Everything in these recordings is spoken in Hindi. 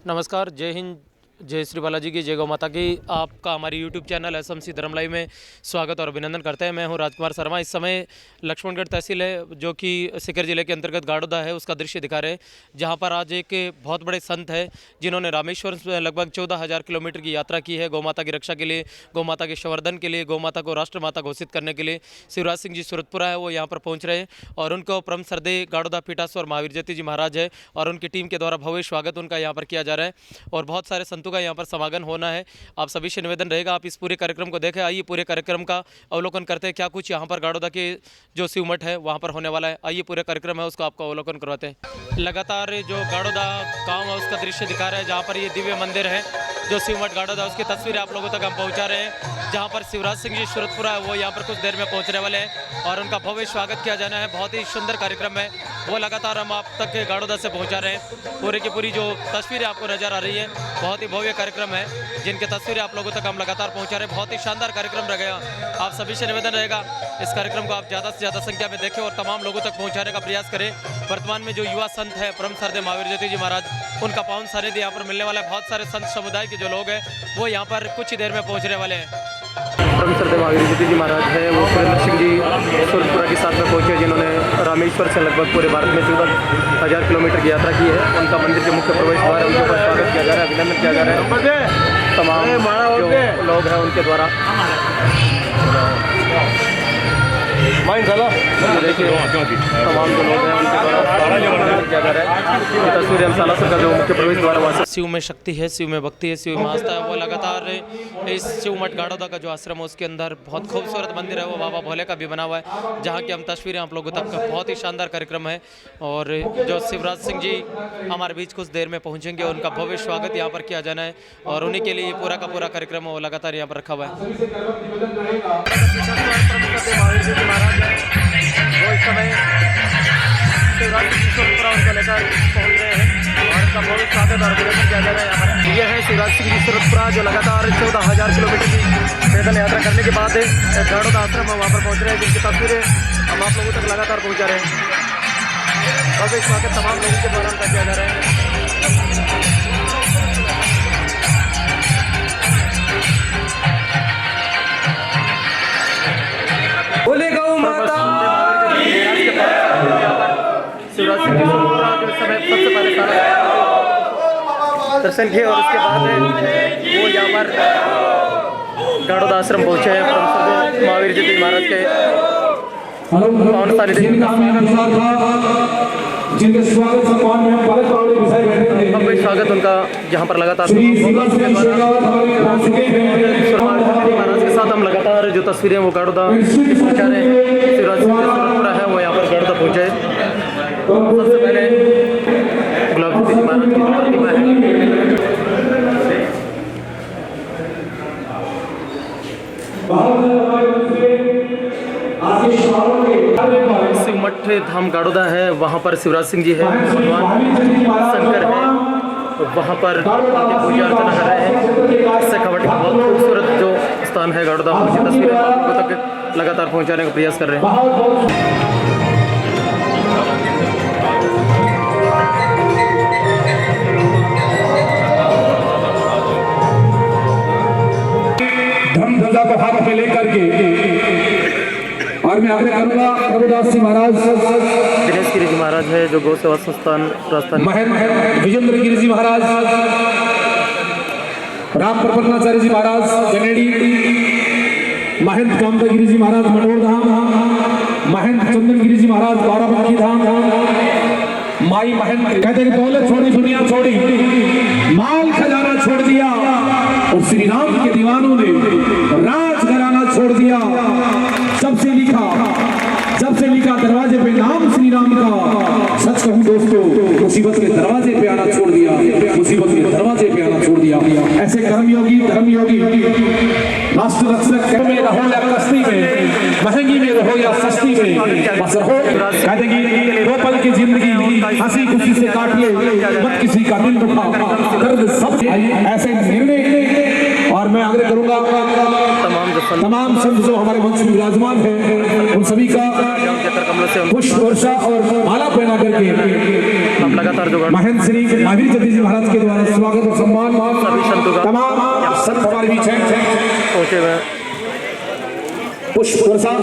नमस्कार, जय हिंद, जय श्री बालाजी की, जय गौ माता की। आपका हमारी यूट्यूब चैनल एसएमसी धर्म लाइव में स्वागत और अभिनंदन करते हैं। मैं हूं राजकुमार शर्मा। इस समय लक्ष्मणगढ़ तहसील है जो कि सीकर जिले के अंतर्गत गाड़ोदा है, उसका दृश्य दिखा रहे हैं, जहां पर आज एक बहुत बड़े संत है जिन्होंने रामेश्वर से लगभग 14,000 किलोमीटर की यात्रा की है गौ माता की रक्षा के लिए, गौ माता के संवर्धन के लिए, गौ माता को राष्ट्र माता घोषित करने के लिए। शिवराज सिंह जी सूरतपुरा है, वो यहाँ पर पहुँच रहे हैं और उनको परम श्रद्धेय गाड़ोदा पीठाश्वर महावीर ज्योति जी महाराज है और उनकी टीम के द्वारा भव्य स्वागत उनका यहाँ पर किया जा रहा है और बहुत सारे संतों का यहाँ पर समागम होना है। आप सभी से निवेदन रहेगा, आप इस पूरे कार्यक्रम को देखें। आइए पूरे कार्यक्रम का अवलोकन करते हैं, क्या कुछ यहाँ पर गाड़ोदा के जो शिव मठ है वहाँ पर होने वाला है। आइए पूरे कार्यक्रम है उसको आपको अवलोकन करवाते हैं। लगातार जो गाड़ोदा गाँव है उसका दृश्य दिखा रहे हैं, जहाँ पर ये दिव्य मंदिर है जो शिव मठ गाड़ोदा, उसकी तस्वीरें आप लोगों तक हम पहुँचा रहे हैं। जहाँ पर शिवराज सिंह जी सूरतपुरा है वो यहाँ पर कुछ देर में पहुँचने वाले हैं और उनका भव्य स्वागत किया जाना है। बहुत ही सुंदर कार्यक्रम है, वो लगातार हम आप तक गाड़ोदा से पहुँचा रहे हैं। पूरे की पूरी जो तस्वीरें आपको नजर आ रही है, बहुत ही भव्य कार्यक्रम है जिनके तस्वीरें आप लोगों तक हम लगातार पहुंचा रहे हैं। बहुत ही शानदार कार्यक्रम रहेगा। आप सभी से निवेदन रहेगा, इस कार्यक्रम को आप ज़्यादा से ज़्यादा संख्या में देखें और तमाम लोगों तक पहुंचाने का प्रयास करें। वर्तमान में जो युवा संत है परम श्रद्धेय महावीर ज्योति जी महाराज, उनका पावन सानिध्य यहाँ पर मिलने वाला है। बहुत सारे संत समुदाय के जो लोग हैं वो यहाँ पर कुछ ही देर में पहुँचने वाले हैं। परम श्रद्धेय महावीर ज्योति जी महाराज है वो सुरेंद्र सिंह जी सूरतपुरा के साथ में पहुँचे, जिन्होंने रामेश्वर से लगभग पूरे भारत में 14,000 किलोमीटर की यात्रा की है। उनका मंदिर के मुख्य प्रवेश द्वार है, उनके ऊपर स्वागत किया जा रहा है, अभिनंदन किया जा रहा है तमाम जो लोग हैं उनके द्वारा। देखिए तमाम जो लोग हैं उनके द्वारा किया जा रहा है। ये तस्वीर हम सालासर का जो मुख्य प्रवेश द्वार है। शिव में शक्ति है, शिव में भक्ति है, शिव में आस्था है। वो लगातार इस शिव मठ गाड़ोदा का जो आश्रम है उसके अंदर बहुत खूबसूरत मंदिर है, वो बाबा भोले का भी बना हुआ है, जहाँ की हम तस्वीरें आप लोगों तक बहुत ही शानदार कार्यक्रम है। और जो शिवराज सिंह जी हमारे बीच कुछ देर में पहुँचेंगे, उनका भव्य स्वागत यहाँ पर किया जाना है और उन्हीं के लिए पूरा का पूरा कार्यक्रम वो लगातार यहाँ पर रखा हुआ है। वो इस समय शिवराज सिंह सूरतपुरा उनको लेकर पहुँच रहे हैं और उनका बहुत स्वागत और अभिनंदन किया जा रहा है यहाँ पर। यह है शिवराज सिंह जी सूरतपुरा जो लगातार 14,000 किलोमीटर की पैदल यात्रा करने के बाद गाड़ोदा आश्रम वहाँ पर पहुँच रहे हैं, जिनकी तस्वीरें हम आप लोगों तक लगातार पहुँचा रहे हैं। और स्वागत तमाम लोगों के द्वारा उनका किया जा रहा है। बोले गौ माता शिवराज सिंह जी सूरतपुरा जो समय सबसे पहले दर्शन किए और उसके बाद वो यहाँ पर गाड़ोदा आश्रम पहुँचे हैं। महावीर जी महाराज के पावन सानिध्य जिनके स्वागत उनका यहाँ पर लगातार महाराज के साथ हम लगातार जो तस्वीरें वो गाड़ोदा पहुँचा रहे हैं। शिवराज सिंह सूरतपुरा है वो यहाँ पर गाड़ोदा पहुँचे। सबसे पहले गुलाब जी महाराज की प्रतिमा है। शिव मठ धाम गाड़ोदा है, वहाँ पर शिवराज सिंह जी है, भगवान शंकर है, वहाँ पर पूजा अर्चना कर रहे हैं। इससे कबड्डी का बहुत खूबसूरत जो स्थान है गाड़ोदा, उनकी तस्वीरें आपको तक लगातार पहुँचाने का प्रयास कर रहे हैं। को हाथ में लेकर के और मैं आगे करूंगा रघुदास जी महाराज, दिनेश गिरी जी महाराज है जो गौ सेवा संस्थान राजस्थान, महंत विजेंद्र गिरी जी महाराज, राम प्रपन्नाचार्य जी महाराज जनेड़ी, महंत कामदा गिरी जी महाराज मनोहर धाम, महंत चंदन गिरी जी महाराज बाराबंकी धाम, माई महंत कहते हैं दौलत छोड़ी दुनिया छोड़ी, माल खजाना छोड़ दिया और श्री राम के दीवानों ने राज घराना छोड़ दिया। जब से लिखा दरवाजे पे नाम श्री राम का, सच कहूं दोस्तों मुसीबत के दरवाजे पे आना छोड़ दिया, मुसीबत के दरवाजे पे आना छोड़ दिया। ऐसे कर्मयोगी धर्मयोगी राष्ट्र रक्षक में रहो या कस्ती में, महंगी में रहो या सस्ती में, बस रहो कहते कि 2 पल की जिंदगी हंसी खुशी से काट ले, मत किसी का दिल दुखा, दर्द सब ऐसे निर्णय। और मैं आग्रह करूंगा तमाम जो संत तमाम संत जो हमारे मंच में विराजमान हैं उन सभी का के तर कमलों से पुष्प वर्षा और माला पहना करके हम लगातार जो महंत श्री महावीर जगदीश जी महाराज के द्वारा स्वागत और सम्मान सभी संतों का तमाम संत हमारे बीच हैं पहुंचे हुए हैं। पुष्प वर्षा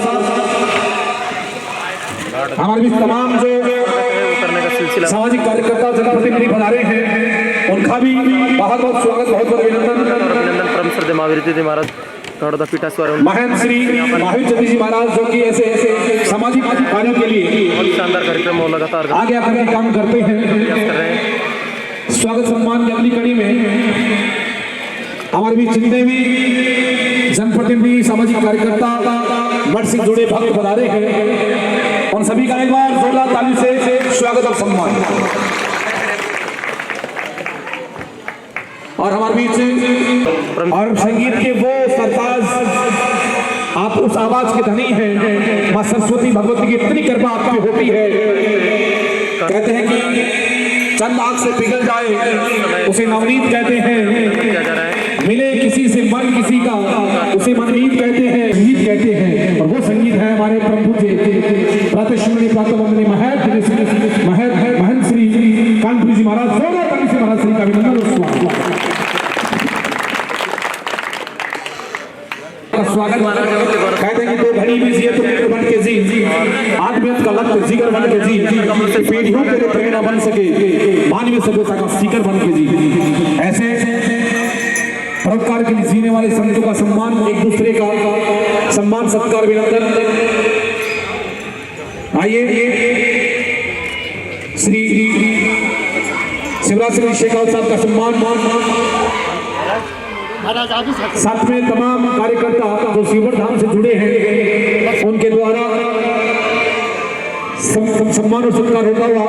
हमारे बीच तमाम जो उतरने का सिलसिला सामाजिक कार्यकर्ता जनप्रतिनिधि पधारे हैं उनका भी बहुत बहुत स्वागत बहुत बहुत अभिनंदन। अभिनंदन परम श्रद्धेय महावीर जी महाराज गौड़ा पीठाश्वर महंत श्री महावीर जगदीश जी महाराज जो कि ऐसे ऐसे सामाजिक कार्यों के लिए बहुत शानदार कार्यक्रम और लगातार आगे आकर के काम करते हैं। कर रहे हैं। स्वागत सम्मान की अगली कड़ी में हमारे बीच जितने भी जनप्रतिनिधि सामाजिक कार्यकर्ता मठ से जुड़े भक्त पधारे हैं उन सभी का एक बार जोरदार ताली से स्वागत और सम्मान। और हमारे बीच और संगीत के वो सरताज आप उस आवाज के धनी हैं। मां सरस्वती भगवती की इतनी कृपा आप पे होती है, कहते हैं कि चंद आग से पिघल जाए उसे नवनीत कहते हैं, मिले किसी से मन किसी का उसे मनमीत कहते हैं, संगीत कहते हैं। और वो संगीत है हमारे परम पूज्य प्रातःश्रमणी प्रातःवंदनीय महंत श्री कानपुरी जी महाराज से महाराज श्री का अभिनंदन और स्वागत। कहते हैं कि दो घड़ी में जिए तो मित्र बन के जी, आत्मीयत का लक्ष्य जिगर बन के जी, पीढ़ियों के लिए प्रेरणा बन सके, मानवीय सभ्यता का सीकर बन के जी। ऐसे परोपकार के लिए जीने वाले संतों का सम्मान, एक दूसरे का सम्मान सत्कार अभिनंदन। आइए श्री शिवराज सिंह शेखावत साहब का सम्मान, साथ में तमाम कार्यकर्ता जो शिवर धाम से जुड़े हैं उनके द्वारा सम्मान और सत्कार होता हुआ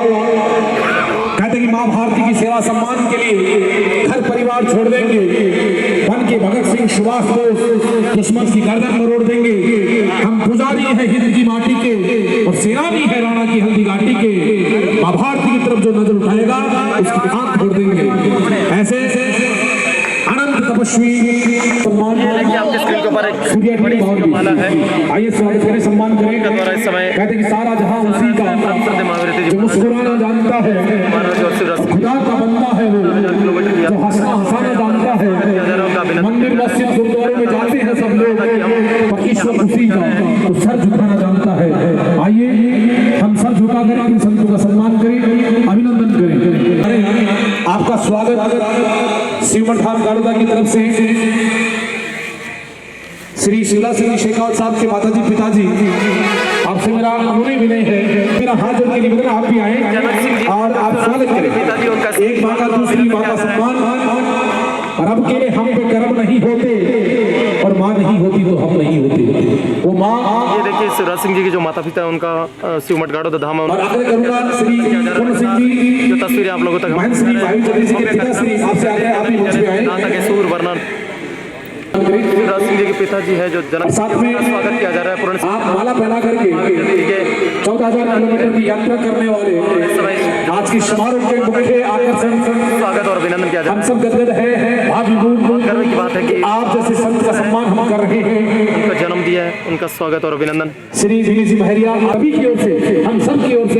कहते कि मां भारती की सेवा सम्मान के लिए घर परिवार छोड़ देंगे, बन के भगत सिंह सुभाष बोस दुश्मन की गर्दन मरोड़ देंगे। हम पुजारी हैं हिंद की माटी के और सेनानी है राणा की हल्दी घाटी के, मां भारती की तरफ जो नजर उठाएगा उसकी आंख फोड़ देंगे। ऐसे अनंत तपस्वी सम्मान आइए स्वागत करें सम्मान करें। कहते कि सारा जहां उसी का जो मुस्कुराना जानता है, खुदा का बंदा है वो जो हंसना हंसाना जानता है। मंदिर मस्जिद गुरुद्वारों में जाते हैं सब लोग पर ईश्वर उसी का तो सर झुकाना जानता है। आइए हम सर झुका कर इन संतों का सम्मान करें, अभिनंदन करें। आपका स्वागत शिवमठ धाम गाड़ोदा की तरफ से श्री शिवराज सिंह शेखावत साहब के माताजी पिताजी आपसे मेरा अनूनी विनय है, मेरा हाथ जोड़ के निवेदन आप भी आए और आप स्वागत करें। एक माँ का दूसरी माँ का सम्मान। रब के हम पे कर्म नहीं होते और माँ नहीं होती तो हम नहीं होते। वो माँ ये देखिए शिवराज सिंह जी के जो माता पिता है उनका शिवमठ गाड़ोदा धाम और आगे करूंगा श्री पूर्ण सिंह जी जो तस्वीरें आप लोगों तक महंत श्री महावीर जगदीश जी के पिता श्री आपसे आगे आप भी मंच पे आए। जहाँ तक सूर वर्णन शिवराज सिंह जी के पिताजी है जो जन्म साथ में स्वागत किया जा रहा है। पूर्ण आप माला पहना करके 14,000 किलोमीटर की यात्रा करने वाले आज की समारोह के मुख्य आकर्षण स्वागत और अभिनंदन किया जा हम सब गदगद है। भावी गर्व की बात है कि आप जैसे संत का सम्मान हम कर रहे हैं। उनका जन्म दिया है, उनका स्वागत और अभिनंदन। श्री दिनेश जी महरिया सभी की ओर से हम सब की ओर से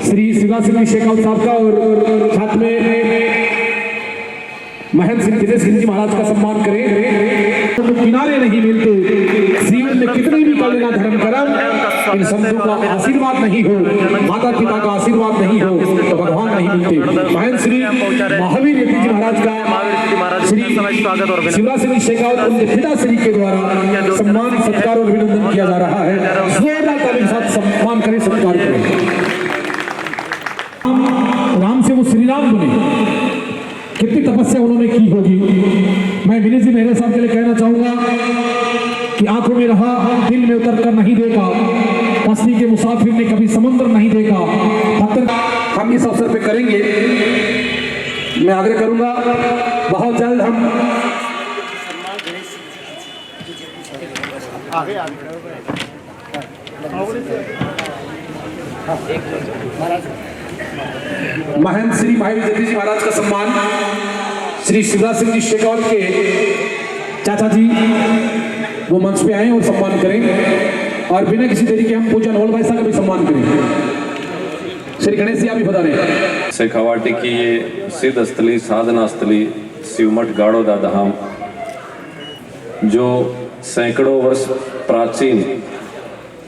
श्री शिवराज सिंह शेखावत साहब का और साथ में महंत श्री दिनेश सिंह जी महाराज का सम्मान करें। तो किनारे नहीं मिलते जीवन में कितने भी कर लेना धर्म कर्म, इन संतों का आशीर्वाद नहीं हो, माता पिता का आशीर्वाद नहीं हो तो भगवान नहीं मिलते। महंत श्री महावीर जगदीश जी महाराज का श्री स्वागत और शिवराज सिंह शेखावत उनके पिता श्री के द्वारा सम्मान सत्कार और अभिनंदन किया जा रहा है। जोरदार ताली के साथ सम्मान करें, सत्कार करें। राम से वो श्री राम बने, कितनी तपस्या उन्होंने की होगी। मैं विनय जी मेरे साहब के लिए कहना चाहूंगा कि आंखों में रहा दिल में उतर कर नहीं देखा, कश्ती के मुसाफिर ने कभी समुद्र नहीं देखा। पत्थर हम इस अवसर पे करेंगे। मैं आग्रह करूंगा बहुत जल्द हम महंत श्री महावीर जगदीश जी महाराज का सम्मान श्री शिवराज सिंह जी शेखावत के चाचा जी वो मंच पे आए और सम्मान करें, और बिना किसी देरी के हम पूजा नवल भाई साहब का भी सम्मान करें। श्री गणेश जी आप भी पधारें। शेखावाटी की ये सिद्ध स्थली, साधना स्थली शिवमठ गाड़ोदा धाम, जो सैकड़ों वर्ष प्राचीन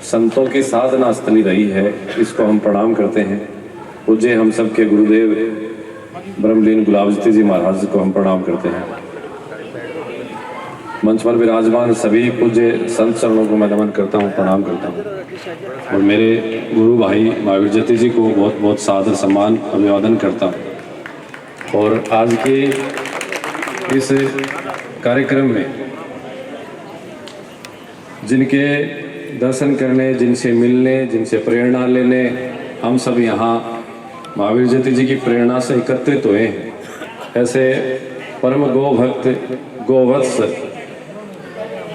संतों की साधना स्थली रही है, इसको हम प्रणाम करते हैं। पूज्य हम सबके गुरुदेव ब्रह्मलीन गुलाबजती जी महाराज को हम प्रणाम करते हैं। मंच पर विराजमान सभी पूज्य संत चरणों को मैं नमन करता हूँ, प्रणाम करता हूँ, और मेरे गुरु भाई महावीर जती जी को बहुत बहुत सादर सम्मान अभिवादन करता हूँ। और आज के इस कार्यक्रम में जिनके दर्शन करने, जिनसे मिलने, जिनसे प्रेरणा लेने हम सब यहाँ महावीर जती जी की प्रेरणा से एकत्रित हुए हैं, ऐसे परम गो भक्त गोवत्स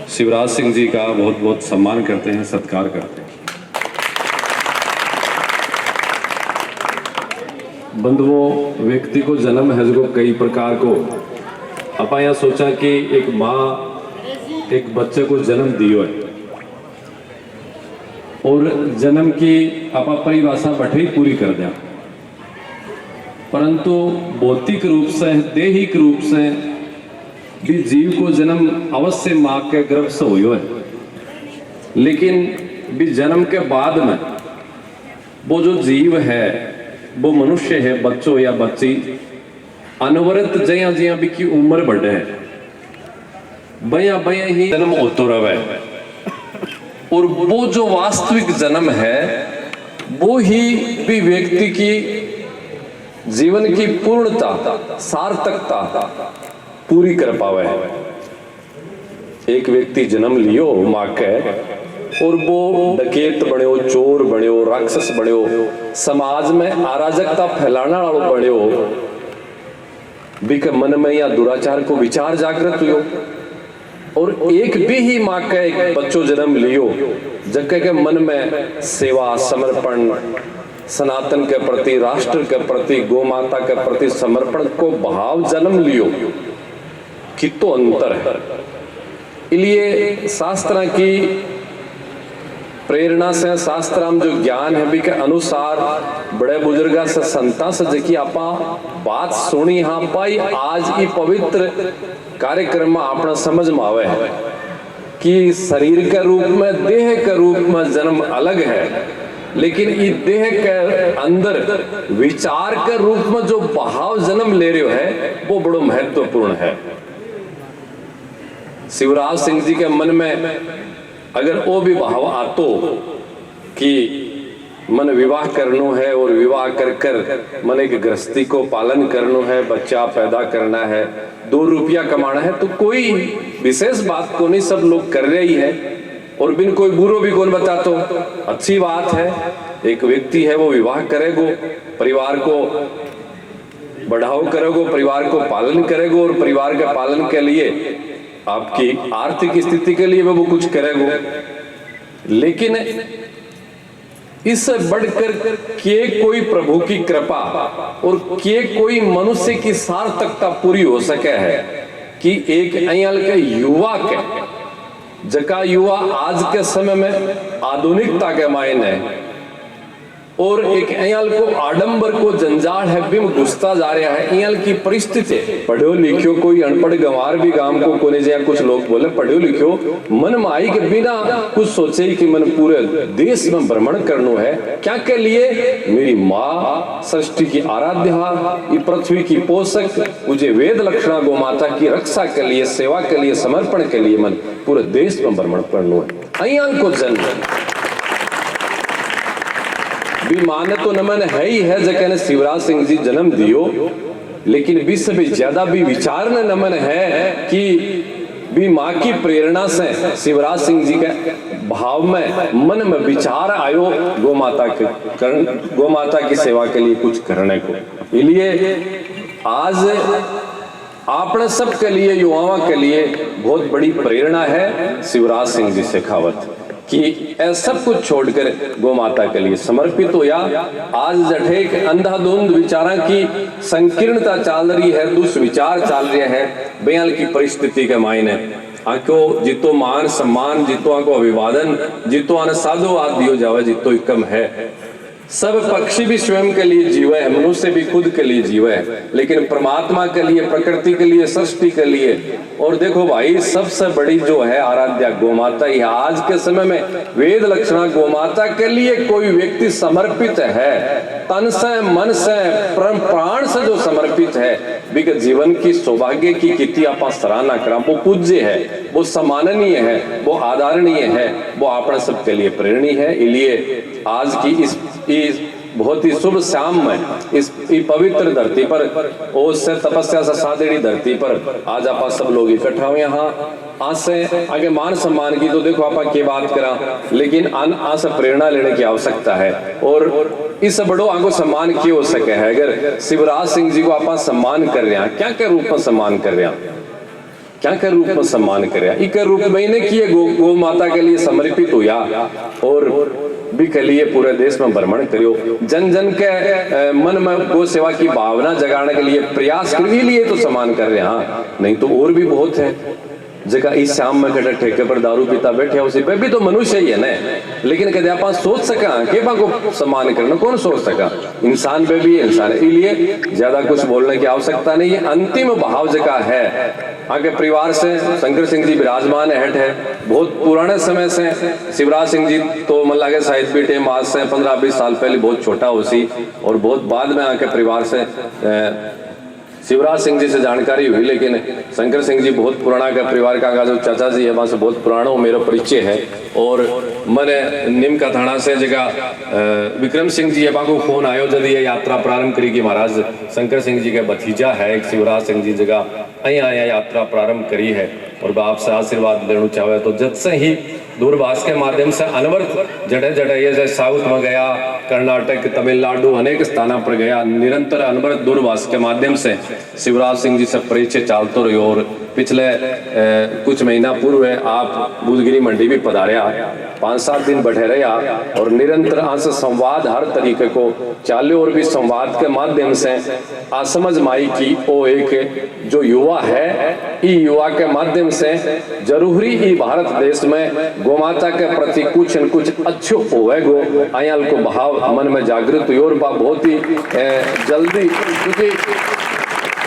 शिवराज सिंह जी का बहुत बहुत सम्मान करते हैं, सत्कार करते हैं। बंधुओं, व्यक्ति को जन्म है जो कई प्रकार को, अपा यहाँ सोचा कि एक माँ एक बच्चे को जन्म दियो है, और जन्म की अपा परिभाषा बठी पूरी कर दिया, परंतु भौतिक रूप से, दैहिक रूप से भी जीव को जन्म अवश्य माँ के गर्भ से हुई है, लेकिन भी जन्म के बाद में वो जो जीव है, वो मनुष्य है, बच्चों या बच्ची, अनवरत जया जया भी की उम्र बढ़े, बया बया ही जन्म होते रहे, और वो जो वास्तविक जन्म है वो ही भी व्यक्ति की जीवन की पूर्णता, सार्थकता पूरी कर पावे है। एक व्यक्ति जन्म लियो माँ के, और वो डकैत बन्यो, चोर बन्यो, राक्षस बन्यो, समाज में अराजकता फैलाने वाला बन्यो, बिक मन में या दुराचार को विचार जागृत हुयो। और एक भी ही माँ का एक बच्चों जन्म लियो जगह के मन में सेवा, समर्पण, सनातन के प्रति, राष्ट्र के प्रति, गौ माता के प्रति समर्पण को भाव जन्म लियो, कितो अंतर है। इसलिए शास्त्र की प्रेरणा से, शास्त्र में जो ज्ञान है भी के अनुसार बड़े बुजुर्गा से, संता से जकी आपा बात सुनी हाँ पाई, आज ये पवित्र कार्यक्रम में अपना समझ में आवे है कि शरीर के रूप में, देह के रूप में जन्म अलग है, लेकिन इस देह के अंदर विचार के रूप में जो भाव जन्म ले रहे है वो बड़ो महत्वपूर्ण है। शिवराज सिंह जी के मन में अगर वो भी भाव आतो कि मन विवाह करनो है, और विवाह कर कर मन एक गृहस्थी को पालन करनो है, बच्चा पैदा करना है, 2 रुपया कमाना है, तो कोई विशेष बात को नहीं, सब लोग कर रहे ही है, और बिन कोई बुरो भी कौन बता, तो अच्छी बात है। एक व्यक्ति है वो विवाह करेगो, परिवार को बढ़ाओ करेगो, परिवार को पालन करेगो, और परिवार के पालन के लिए आपकी आर्थिक स्थिति के लिए वो कुछ करेगो, लेकिन इससे बढ़कर के कोई प्रभु की कृपा और के कोई मनुष्य की सार्थकता पूरी हो सके है कि एक अयल के युवा के, जका युवा आज के समय में आधुनिकता के मायने, और एक अयल को आडंबर को जंजाल है बिम घुसता जा रहा है। अयल की परिस्थिति, पढ़ो लिखो कोई अनपढ़ गंवार भी गांव को कोने जैसे कुछ लोग बोले पढ़ो लिखो, मन में आई के बिना कुछ सोचे कि मन पूरे देश में भ्रमण करनो है, क्या के लिए? मेरी माँ सृष्टि की आराध्या, ये पृथ्वी की पोषक, मुझे वेद लक्षणा गौ माता की रक्षा के लिए, सेवा के लिए, समर्पण के लिए मन पूरे देश में भ्रमण करनो है। अयल को जन्म भी माने तो नमन है ही है, जगह ने शिवराज सिंह जी जन्म दियो, लेकिन विश्व भी ज्यादा भी विचार ने नमन है कि भी माँ की प्रेरणा से शिवराज सिंह जी के भाव में मन में विचार आयो गौ माता की सेवा के लिए कुछ करने को। इसलिए आज आपने सब के लिए, युवाओं के लिए बहुत बड़ी प्रेरणा है शिवराज सिंह जी शेखावत कि सब कुछ छोड़कर गौ माता के लिए समर्पित हो। या आज जठे एक अंधाधुंध विचारा की संकीर्णता चल रही है, दुष्विचार चल रहे हैं, बयाल की परिस्थिति के मायने आको जितो मान सम्मान, जितो आको अभिवादन, जितो आने साधु आद दियो जावे, जितो इकम है। सब पक्षी भी स्वयं के लिए जीवे है, मनुष्य भी खुद के लिए जीवे है, लेकिन परमात्मा के लिए, प्रकृति के लिए, सृष्टि के लिए। और देखो भाई, सबसे बड़ी जो है आराध्या गोमाता ही है। आज के समय में वेद लक्षणा गोमाता के लिए कोई व्यक्ति समर्पित है, तन से, मन से, प्राण से जो समर्पित है, बिक जीवन की सौभाग्य की कितनी आप सराहना करा। वो पूज्य है, वो सम्माननीय है, वो आदरणीय है, वो अपने सबके लिए प्रेरणीय है। इसलिए आज की इस बहुत ही शुभ शाम में इस पवित्र धरती पर, ओज से तपस्या से साधेड़ी धरती पर आज आप सब लोग इकट्ठा हुए यहाँ। आज से आगे मान सम्मान की तो देखो आप क्या बात करा, लेकिन आज से प्रेरणा लेने की आवश्यकता है। और इस बड़ो आगो सम्मान क्यों हो सके है? अगर शिवराज सिंह जी को आप सम्मान कर रहे हैं, क्या क्या रूप में सम्मान कर रहे हैं, क्या क्या रूप में सम्मान कर रहे हैं? एक रूप में इन्हें किए गौ माता के लिए समर्पित हुआ और भी के लिए पूरे देश में भ्रमण करियो, जन जन के मन में गौ सेवा की भावना जगाने के लिए प्रयास कर लिए तो सम्मान कर रहे हैं। हाँ, नहीं तो और भी बहुत है जगह इस शाम में कटे ठेके पर दारू पीता बैठे, उसी पे भी तो मनुष्य ही है ना। लेकिन कदे आप सोच सका के को सम्मान करना, कौन सोच सका? इंसान पे भी इंसान है। इसलिए ज्यादा कुछ बोलने की आवश्यकता नहीं है। अंतिम भाव जगह है आगे परिवार से शंकर सिंह जी विराजमान हेठ है। बहुत पुराने समय से शिवराज सिंह जी तो मन लागे शायद भी टेम आज से 15-20 साल पहले बहुत छोटा हो सी, और बहुत बाद में आके परिवार से शिवराज सिंह जी से जानकारी हुई। लेकिन शंकर सिंह जी बहुत पुराना का परिवार का जो चाचा जी है वहाँ से बहुत पुराना मेरा परिचय है। और मैंने निम का थाना से जगह विक्रम सिंह जी को फोन आयो जब ये यात्रा प्रारंभ करी कि महाराज शंकर सिंह जी का भतीजा है एक शिवराज सिंह जी जगह अँ यात्रा प्रारंभ करी है और बाप से आशीर्वाद लेना चाहे। तो जब से ही दूरभाष के माध्यम से अनवरत जड़े जड़े ये साउथ में गया, कर्नाटक, तमिलनाडु अनेक स्थानों पर गया, निरंतर अनवरत दूरभाष के माध्यम से शिवराज सिंह जी से परिचय चालते रहे। और पिछले कुछ महीना पूर्व आप बुधगिरी मंडी भी पधारिया, 5-7 दिन बैठे रहा और निरंतर आज संवाद हर तरीके को चाले। और भी संवाद के माध्यम से असमझ माई की वो एक जो युवा है, ई युवा के माध्यम से जरूरी ही भारत देश में गोमाता के प्रति कुछ न कुछ अच्छो होवे गो आयल को भाव मन में जागृत हुई। और बहुत ही जल्दी, क्योंकि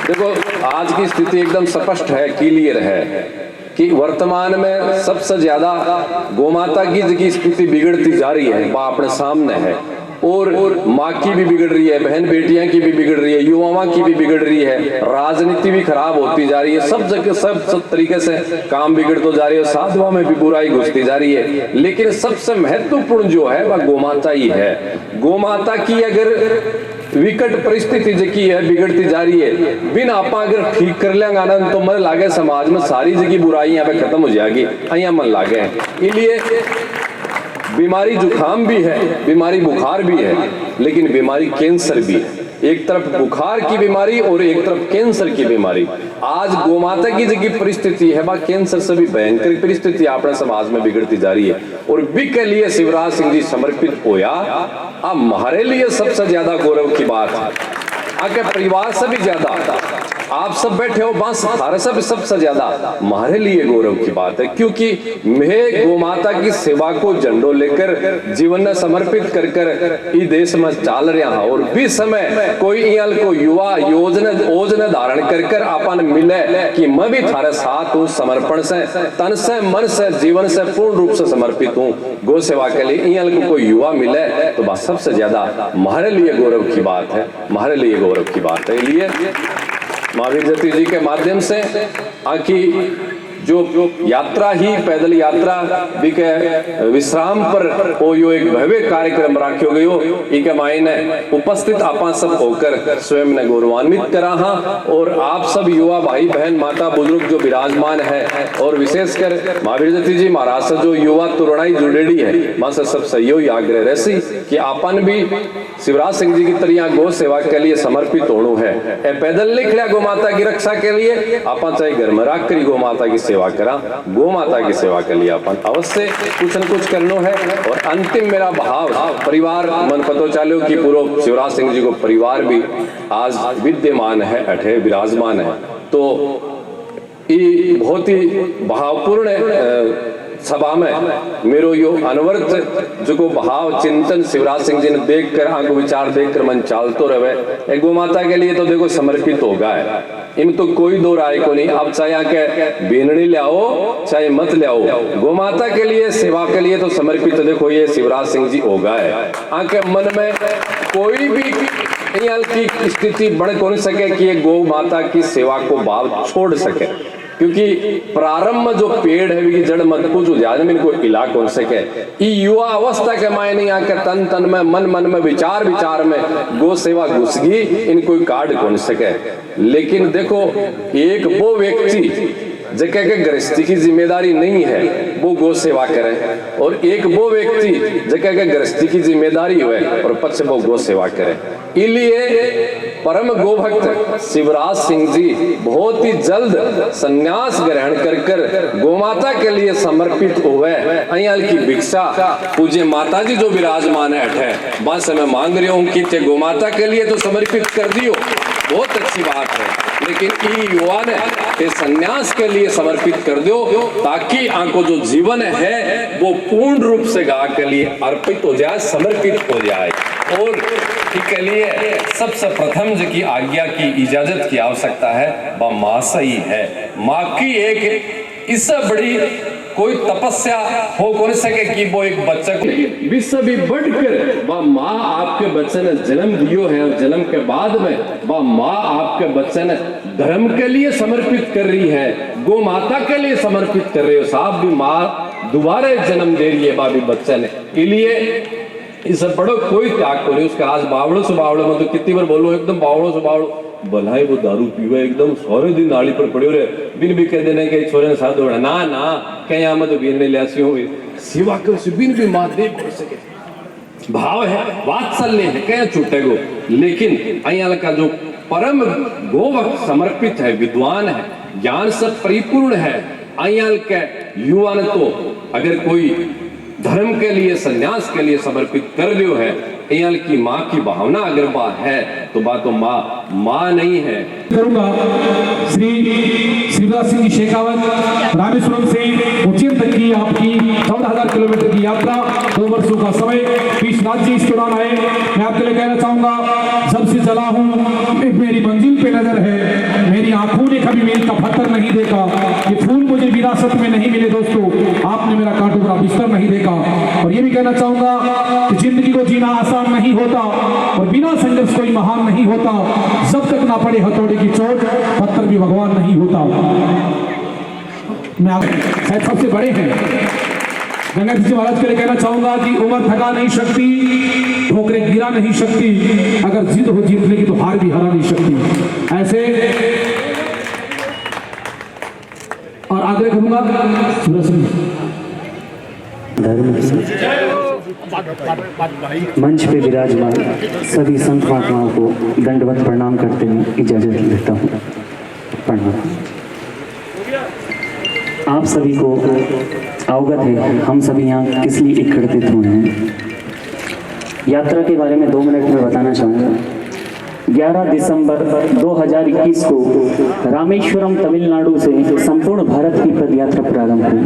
देखो आज की स्थिति एकदम स्पष्ट है, क्लियर है कि वर्तमान में सबसे ज्यादा गोमाता की स्थिति बिगड़ती जा रही है, वह अपने सामने है। और माँ की भी बिगड़ रही है, बहन बेटियां की भी बिगड़ रही है, युवाओं की भी बिगड़ रही है, राजनीति भी खराब होती जा रही है, सब जगह सब तरीके से काम बिगड़ तो जा रही है, साधुओं में भी बुराई घुसती जा रही है। लेकिन सबसे महत्वपूर्ण जो है वह गोमाता ही है। गोमाता की अगर विकट परिस्थिति जकी है बिगड़ती जा रही है, बिना आप अगर ठीक कर लेंगे आनंद तो मन लागे समाज में सारी जगह बुराई यहाँ पे खत्म हो जाएगी, यहाँ मन लागे। इसलिए बीमारी जुकाम भी है, बीमारी बुखार भी है, लेकिन बीमारी कैंसर भी है। एक तरफ बुखार की बीमारी और एक तरफ कैंसर की बीमारी। आज गोमाता की जगह परिस्थिति है वह कैंसर से भी भयंकर परिस्थिति अपने समाज में बिगड़ती जा रही है। और बी के लिए शिवराज सिंह जी समर्पित होया, अब हमारे लिए सबसे ज्यादा गौरव की बात है। आगे परिवार से भी ज्यादा आप सब बैठे हो, बस हमारे सब सबसे ज्यादा हमारे लिए गौरव की बात है, क्योंकि मैं गोमाता की सेवा को झंडो लेकर जीवन में समर्पित कर कर इस देश में चाल रहा हूं। और भी समय कोई इयल को युवा योजना धारण कर कर अपन मिले कि मैं भी थारे साथ हूँ, समर्पण से तन से मन से जीवन से पूर्ण रूप से समर्पित हूँ गौ सेवा के लिए। इयल को कोई युवा मिले तो बस सबसे ज्यादा हमारे लिए गौरव की बात है, हमारे लिए गौरव की बात है। इसलिए महावीर जती जी के माध्यम से आखी जो यात्रा ही पैदल यात्रा के विश्राम पर वो यो एक भव्य कार्यक्रम रखो गयो, इके मायने उपस्थित आपा सब होकर स्वयं ने गौरवान्वित करा। और आप सब युवा भाई बहन माता बुजुर्ग जो विराजमान है, और विशेषकर महावीर जती जी महाराज से जो युवा तुरणाई जुड़ेड़ी है, वहां से सब सहयोग आग्रह रहसी कि आपन भी शिवराज सिंह जी की तरह गौ सेवा के लिए समर्पित होना है। पैदल लिख लिया गौ माता की रक्षा के लिए, आपा चाहे घर में रख करी गौ माता की सेवा करा, गौ माता की सेवा के लिए अपन अवश्य कुछ न कुछ करना है। और अंतिम मेरा भाव परिवार मन पतो चालो कि पूरा शिवराज सिंह जी को परिवार भी आज विद्यमान है, अठे विराजमान है। तो ये बहुत ही भावपूर्ण सभा में मेरो यो अनवर्त जो को भाव चिंतन शिवराज सिंह जी ने देखकर आंखों विचार देखकर मन चालतो रहे। गौ माता के लिए तो देखो समर्पित होगा है, इम तो कोई दो राय को नहीं। अब चाहे आके बीननी ले आओ चाहे मत ले आओ, गौ माता के लिए सेवा के लिए तो समर्पित देखो ये शिवराज सिंह जी होगा है। आके मन में कोई भी की स्थिति बढ़ कौन सके कि ये गौ माता की सेवा को भाव छोड़ सके, क्योंकि प्रारंभ में जो पेड़ है कि जड़ मत पूछो ज्यादा में कोई इला कौन सके। ये युवा अवस्था के मायने आकर तन तन में मन में विचार में गौ सेवा घुस गई, इन कोई काट कौन सके। लेकिन देखो एक वो व्यक्ति जगह के गृहस्थी की जिम्मेदारी नहीं है वो गौ सेवा करे, और एक वो व्यक्ति जगह के गृहस्थी की जिम्मेदारी हुए और पक्ष वो गौ सेवा करे। इसलिए परम गोभक्त शिवराज सिंह जी बहुत ही जल्द संन्यास ग्रहण कर गोमाता के लिए समर्पित हुए। अयाल की भिक्षा पूज्य माता जी जो विराजमान है बस मैं मांग रही हूँ कि गोमाता के लिए तो समर्पित कर दियो, बहुत अच्छी बात है, लेकिन ई युवा ने ये संन्यास के लिए समर्पित कर दो ताकि आंको जो जीवन है वो पूर्ण रूप से गा के लिए अर्पित हो जाए, समर्पित हो जाए। और इसके लिए सबसे प्रथम जो की आज्ञा की इजाजत की आवश्यकता है वह माँ से ही है। माँ की एक इससे बड़ी कोई तपस्या हो कौन सके कि वो एक बच्चे को विश्व भी बढ़कर वह माँ आपके बच्चे ने जन्म दियो है, और जन्म के बाद में वह माँ आपके बच्चे ने धर्म के लिए समर्पित कर रही है, गौ माता के लिए समर्पित कर रही हो साहब। भी माँ दोबारा जन्म दे रही है बाबी बच्चे ने, इसलिए इसे बड़ो कोई त्याग को नहीं। उसका आज बावड़ो से बावड़ो में तो कितनी बार बोलो एकदम बावड़ो से बावड़ो भलाई वो दारू पीवे एकदम सारे दिन नाली पर पड़े रहे, बिन भी कह देने के छोरे ने साथ दौड़ा ना ना कहीं मत बीन ने लिया सेवा कर बिन भी मात दे बोल सके भाव है, वात्सल्य है, क्या छूटेगो। लेकिन अयाल का जो परम गोवक समर्पित है, विद्वान है, ज्ञान से परिपूर्ण है, अयाल के युवा ने तो अगर कोई धर्म के लिए संन्यास के लिए समर्पित कर लियो है, अयाल की माँ की भावना अगर बात है तो बात तो माँ नहीं है। करूंगा श्री शिवराज सिंह जी शेखावत रामेश्वरम से उज्जैन तक की आपकी 14,000 किलोमीटर की यात्रा 2 वर्षों का समय विश्वनाथ जी इस दौरान आए। मैं आपके लिए कहना चाहूंगा जब से चला हूँ मेरी मंजिल पे नजर है, मेरी आंखों ने कभी मेल का पत्थर नहीं देखा, ये फूल मुझे विरासत में नहीं मिले दोस्तों, आपने मेरा कांटों का बिस्तर नहीं देखा। और ये भी कहना चाहूंगा कि जिंदगी को जीना आसान नहीं होता और बिना संघर्ष कोई महान नहीं होता, जब तक ना पड़े हथौड़े की चोट पत्थर भी भगवान नहीं होता। मैं शायद सबसे बड़े हैं गंगा जी महाराज के लिए कहना चाहूंगा कि उम्र थका नहीं सकती, ठोकरें गिरा नहीं सकती, अगर जिद हो जीतने की तो हार भी हरा नहीं सकती। ऐसे और आग्रह करूंगा सूरज सिंह मंच पे विराजमान सभी संत महात्माओं को दंडवत प्रणाम करते हुए इजाजत लेता हूँ। प्रणाम। आप सभी को अवगत है हम सभी यहाँ किस लिए एकत्रित हुए हैं। यात्रा के बारे में 2 मिनट में बताना चाहूँगा। 11 दिसंबर 2021 को रामेश्वरम तमिलनाडु से संपूर्ण भारत की पदयात्रा प्रारंभ हुई।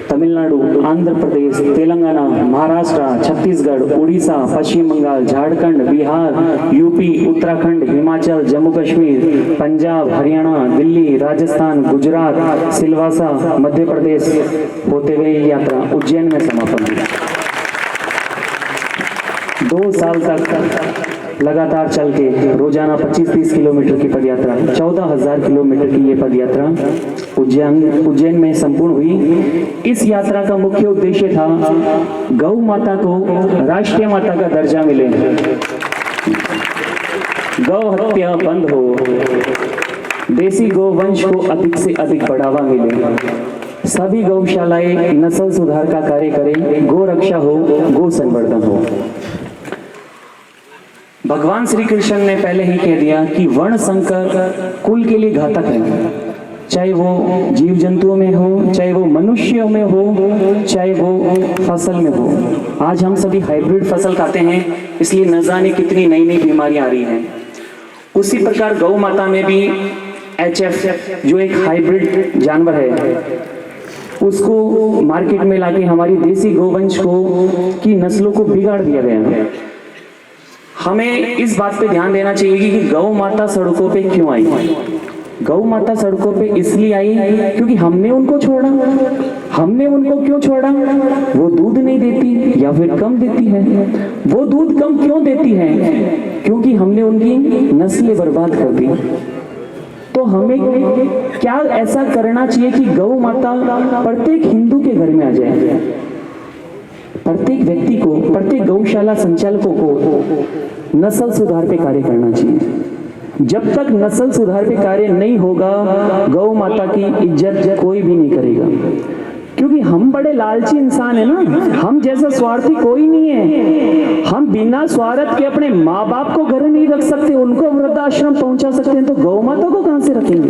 तमिलनाडु, आंध्र प्रदेश, तेलंगाना, महाराष्ट्र, छत्तीसगढ़, उड़ीसा, पश्चिम बंगाल, झारखंड, बिहार, यूपी, उत्तराखंड, हिमाचल, जम्मू कश्मीर, पंजाब, हरियाणा, दिल्ली, राजस्थान, गुजरात, सिलवासा, मध्य प्रदेश होते हुए यात्रा उज्जैन में समापन हुई। 2 साल तक लगातार चल के रोजाना 25-30 किलोमीटर की पदयात्रा, 14,000 किलोमीटर की ये पदयात्रा उज्जैन में संपूर्ण हुई। इस यात्रा का मुख्य उद्देश्य था गौ माता को राष्ट्रीय माता का दर्जा मिले, गौ हत्या बंद हो, देसी गौवंश को अधिक से अधिक बढ़ावा मिले, सभी गौशालाएं नस्ल सुधार का कार्य करें, गौ रक्षा हो, गौ संवर्धन हो। भगवान श्री कृष्ण ने पहले ही कह दिया कि वर्ण संकर कुल के लिए घातक है, चाहे वो जीव जंतुओं में हो, चाहे वो मनुष्यों में हो, चाहे वो फसल में हो। आज हम सभी हाइब्रिड फसल खाते हैं, इसलिए न जाने कितनी नई नई बीमारियां आ रही हैं। उसी प्रकार गौ माता में भी HF जो एक हाइब्रिड जानवर है, उसको मार्केट में लाके हमारी देसी गोवंश को की नस्लों को बिगाड़ दिया गया है। हमें इस बात पे ध्यान देना चाहिए कि गौ माता सड़कों पे क्यों आई। गौ माता सड़कों पे इसलिए आई क्योंकि हमने उनको छोड़ा। हमने उनको क्यों छोड़ा? वो दूध नहीं देती या फिर कम देती है। वो दूध कम क्यों देती है? क्योंकि हमने उनकी नस्लें बर्बाद कर दी। तो हमें क्या ऐसा करना चाहिए कि गौ माता प्रत्येक हिंदू के घर में आ जाए। प्रत्येक व्यक्ति को, प्रत्येक गौशाला संचालकों को नस्ल सुधार पे कार्य करना चाहिए। जब तक नस्ल सुधार पे कार्य नहीं होगा, गौ माता की इज्जत कोई भी नहीं करेगा। क्योंकि हम बड़े लालची इंसान है ना, हम जैसा स्वार्थी कोई नहीं है। हम बिना स्वार्थ के अपने माँ बाप को घर नहीं रख सकते, उनको वृद्धाश्रम पहुंचा सकते हैं, तो गौ माता को कहां से रखेंगे?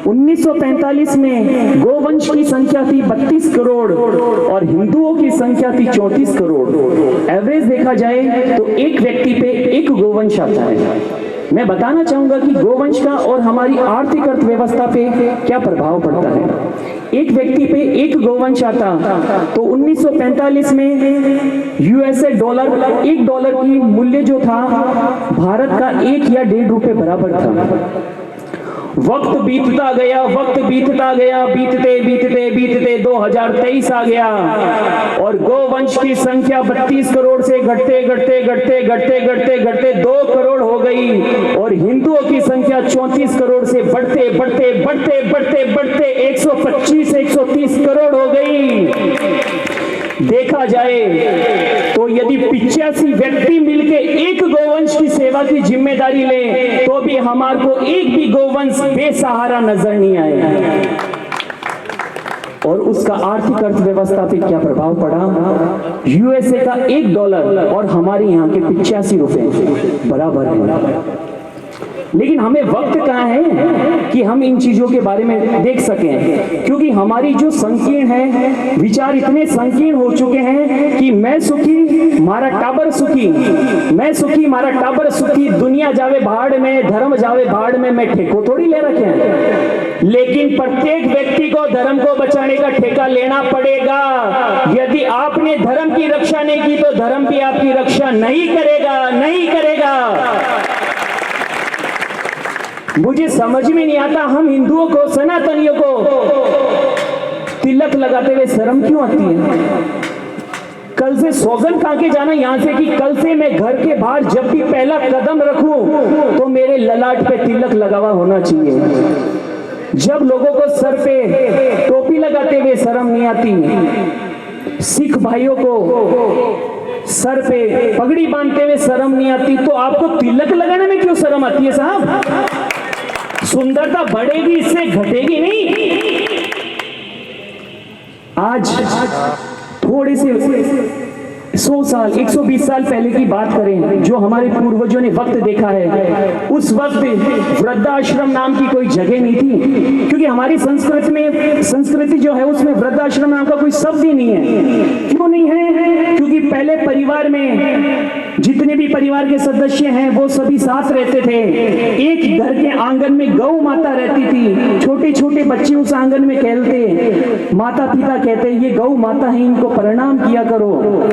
1945 में गोवंश की संख्या थी 32 करोड़ और हिंदुओं की संख्या थी 34 करोड़। एवरेज देखा जाए तो एक व्यक्ति पे एक गोवंश आता है। मैं बताना चाहूंगा कि गोवंश का और हमारी आर्थिक अर्थव्यवस्था पे क्या प्रभाव पड़ता है। एक व्यक्ति पे एक गोवंश आता तो 1945 में यूएसए डॉलर, $1 की मूल्य जो था भारत का 1 या 1.5 रुपए बराबर था। वक्त बीतता गया, बीतते 2023 आ गया और गोवंश की संख्या 32 करोड़ से घटते 2 करोड़ हो गई और हिंदुओं की संख्या 34 करोड़ से बढ़ते 125 से 130 करोड़ हो गई। देखा जाए तो यदि 85 व्यक्ति मिलके एक गोवंश की सेवा की जिम्मेदारी ले तो भी हमारे को एक भी गोवंश बेसहारा नजर नहीं आए। और उसका आर्थिक अर्थव्यवस्था पे क्या प्रभाव पड़ा? यूएसए का $1 और हमारे यहाँ के 85 रुपए बराबर है। लेकिन हमें वक्त कहाँ है कि हम इन चीजों के बारे में देख सकें, क्योंकि हमारी जो संकीर्ण है, विचार इतने संकीर्ण हो चुके हैं कि मैं सुखी मारा टाबर सुखी, मैं सुखी मारा टाबर सुखी, दुनिया जावे भाड़ में, धर्म जावे भाड़ में, मैं ठेको थोड़ी ले रखे हैं। लेकिन प्रत्येक व्यक्ति को धर्म को बचाने का ठेका लेना पड़ेगा। यदि आपने धर्म की रक्षा नहीं की तो धर्म भी आपकी रक्षा नहीं करेगा। मुझे समझ में नहीं आता, हम हिंदुओं को, सनातनियों को तिलक लगाते हुए शर्म क्यों आती है? कल से सौगंध खा के जाना यहां से कि कल से मैं घर के बाहर जब भी पहला कदम रखूं तो मेरे ललाट पे तिलक लगा हुआ होना चाहिए। जब लोगों को सर पे टोपी लगाते हुए शर्म नहीं आती, सिख भाइयों को सर पे पगड़ी बांधते हुए शर्म नहीं आती, तो आपको तिलक लगाने में क्यों शर्म आती है साहब? सुंदरता बढ़ेगी, इससे घटेगी नहीं। आज थोड़े से 100 साल 120 साल पहले की बात करें, जो हमारे पूर्वजों ने वक्त देखा है, उस वक्त वृद्धाश्रम नाम की कोई जगह नहीं थी, क्योंकि हमारी संस्कृति जो है उसमें वृद्धाश्रम नाम का कोई शब्द ही नहीं है। क्यों नहीं है? क्योंकि पहले परिवार में जितने भी परिवार के सदस्य हैं वो सभी साथ रहते थे। एक घर के आंगन में गौ माता रहती थी, छोटे छोटे बच्चे उस आंगन में खेलते, माता पिता कहते ये गौ माता है, इनको प्रणाम किया करो।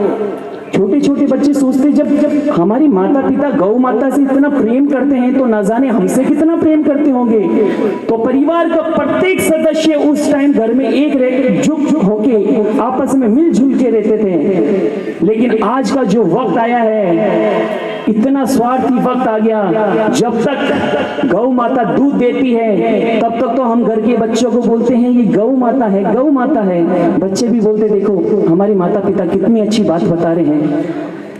छोटे छोटे बच्चे सोचते जब हमारी माता पिता गौ माता से इतना प्रेम करते हैं तो न जाने हमसे कितना प्रेम करते होंगे। तो परिवार का प्रत्येक सदस्य उस टाइम घर में एकजुट होके आपस में मिलजुल के रहते थे। लेकिन आज का जो वक्त आया है, इतना स्वार्थी वक्त आ गया, जब तक गौ माता दूध देती है तब तक तो हम घर के बच्चों को बोलते हैं ये गौ माता है, गौ माता है। बच्चे भी बोलते देखो हमारे माता पिता कितनी अच्छी बात बता रहे हैं।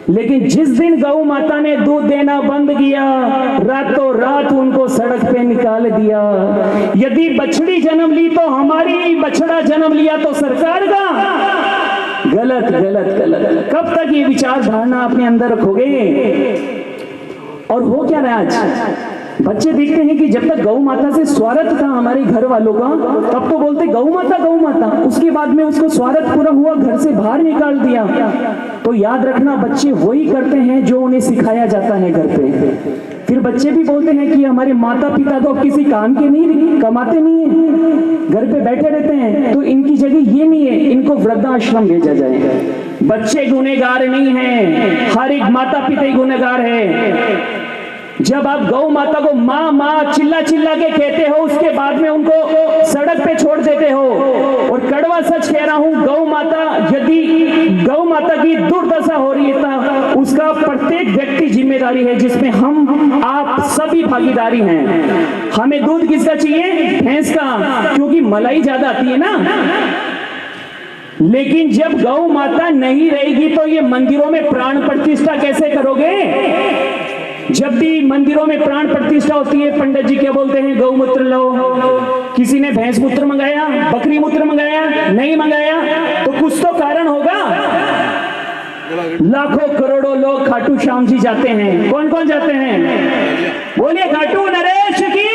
लेकिन जिस दिन गौ माता ने दूध देना बंद किया, रातों रात उनको सड़क पे निकाल दिया। यदि बछड़ी जन्म ली तो हमारी, बछड़ा जन्म लिया तो सरकार का। गलत गलत गलत। कब तक ये विचार धारणा अपने अंदर रखोगे? और हो क्या रहा आज? बच्चे देखते हैं कि जब तक गौ माता से स्वार्थ था हमारे घर वालों का, तब तो बोलते गौ माता, उसके बाद में उसको स्वार्थ पूरा हुआ, घर से बाहर निकाल दिया। तो याद रखना, बच्चे वही करते हैं जो उन्हें सिखाया जाता है घर पे। फिर बच्चे भी बोलते हैं कि हमारे माता पिता तो अब किसी काम के नहीं, कमाते नहीं है, घर पे बैठे रहते हैं, तो इनकी जगह ये नहीं है, इनको वृद्धाश्रम भेजा जाए। बच्चे गुनहगार नहीं हैं, हर एक माता पिता ही गुनहगार है। जब आप गौ माता को माँ माँ चिल्ला चिल्ला के कहते हो, उसके बाद में उनको सड़क पे छोड़ देते हो। और कड़वा सच कह रहा हूं, गौ माता, यदि गौ माता की दुर्दशा हो रही है तो उसका प्रत्येक व्यक्ति जिम्मेदारी है, जिसमें हम आप सभी भागीदारी हैं। हमें दूध किसका चाहिए? भैंस का, क्योंकि मलाई ज्यादा आती है ना। लेकिन जब गौ माता नहीं रहेगी तो ये मंदिरों में प्राण प्रतिष्ठा कैसे करोगे? जब भी मंदिरों में प्राण प्रतिष्ठा होती है, पंडित जी क्या बोलते हैं? गौमूत्र लो। किसी ने भैंस मूत्र मंगाया, बकरी मूत्र मंगाया, नहीं मंगाया, तो कुछ तो कारण होगा। लाखों करोड़ों लोग खाटू श्याम जी जाते हैं। कौन कौन जाते हैं? बोलिए खाटू नरेश की।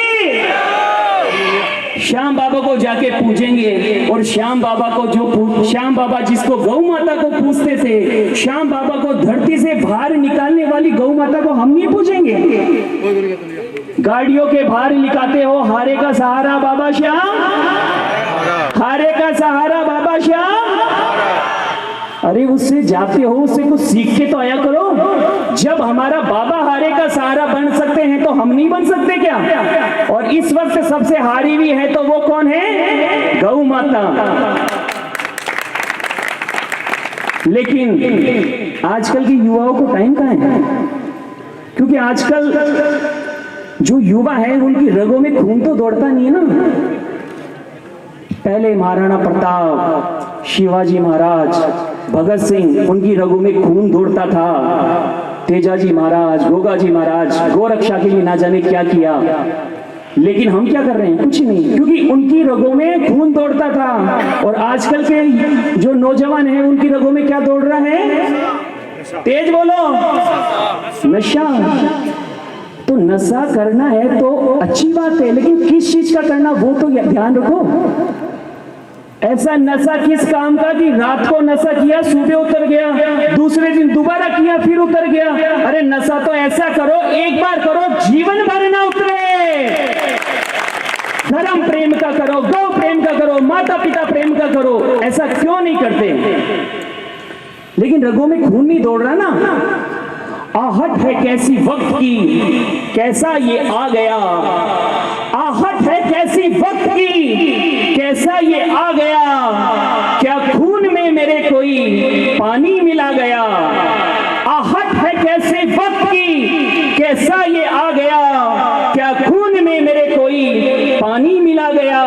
श्याम बाबा को जाके पूजेंगे, और श्याम बाबा को श्याम बाबा जिसको गौ माता को पूजते थे, श्याम बाबा को धरती से बाहर निकालने वाली गौ माता को हम नहीं पूजेंगे। गाड़ियों के बाहर निकालते हो, हारे का सहारा बाबा श्याम, हारे का सहारा बाबा श्याम। अरे उससे जाते हो, उससे कुछ सीख के तो आया करो। जब हमारा बाबा हारे का सहारा बन सकते हैं तो हम नहीं बन सकते क्या? और इस वक्त सबसे हारी हुई है तो वो कौन है? गौ माता। लेकिन आजकल के युवाओं को टाइम कहाँ है? क्योंकि आजकल जो युवा है उनकी रगों में खून तो दौड़ता नहीं है ना। पहले महाराणा प्रताप, शिवाजी महाराज, भगत सिंह, उनकी रगों में खून दौड़ता था। तेजाजी महाराज, गोगाजी महाराज, गोरक्षा के लिए ना जाने क्या किया। लेकिन हम क्या कर रहे हैं? कुछ नहीं, क्योंकि उनकी रगों में खून दौड़ता था। और आजकल के जो नौजवान हैं उनकी रगों में क्या दौड़ रहा है? तेज बोलो, नशा। तो नशा करना है तो अच्छी बात है, लेकिन किस चीज का करना वो तो ध्यान रखो। ऐसा नशा किस काम का कि रात को नशा किया, सुबह उतर गया, दूसरे दिन दोबारा किया, फिर उतर गया। अरे नशा तो ऐसा करो, एक बार करो, जीवन भर ना उतरे। धर्म प्रेम का करो, गौ प्रेम का करो, माता पिता प्रेम का करो। ऐसा क्यों नहीं करते? लेकिन रगों में खून नहीं दौड़ रहा ना। आहट है कैसी वक्त की, कैसा ये आ गया। आहट है कैसी वक्त की, कैसा ये आ गया। क्या खून में मेरे कोई पानी मिला गया। आहट है कैसे वक्त की, कैसा ये आ गया। क्या खून में मेरे कोई पानी मिला गया।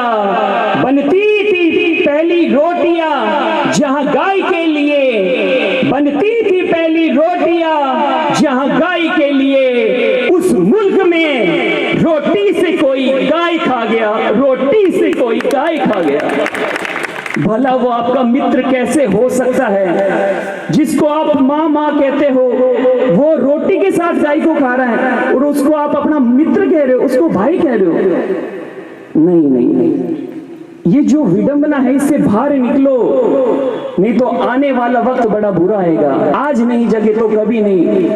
बनती थी पहली रोटियां जहां गाय के लिए, बनती थी पहली रोटियां जहां गाय के लिए। उस मुल्क में रोटी से कोई गाय खा गया, रोटी से कोई गाय खा गया। भला वो आपका मित्र कैसे हो सकता है? जिसको आप माँ माँ कहते हो, वो रोटी के साथ गाय को खा रहा है, और उसको आप अपना मित्र कह रहे हो, उसको भाई कह रहे हो। नहीं नहीं नहीं, ये जो विडंबना है इससे बाहर निकलो, नहीं तो आने वाला वक्त बड़ा बुरा आएगा। आज नहीं जगे तो कभी नहीं।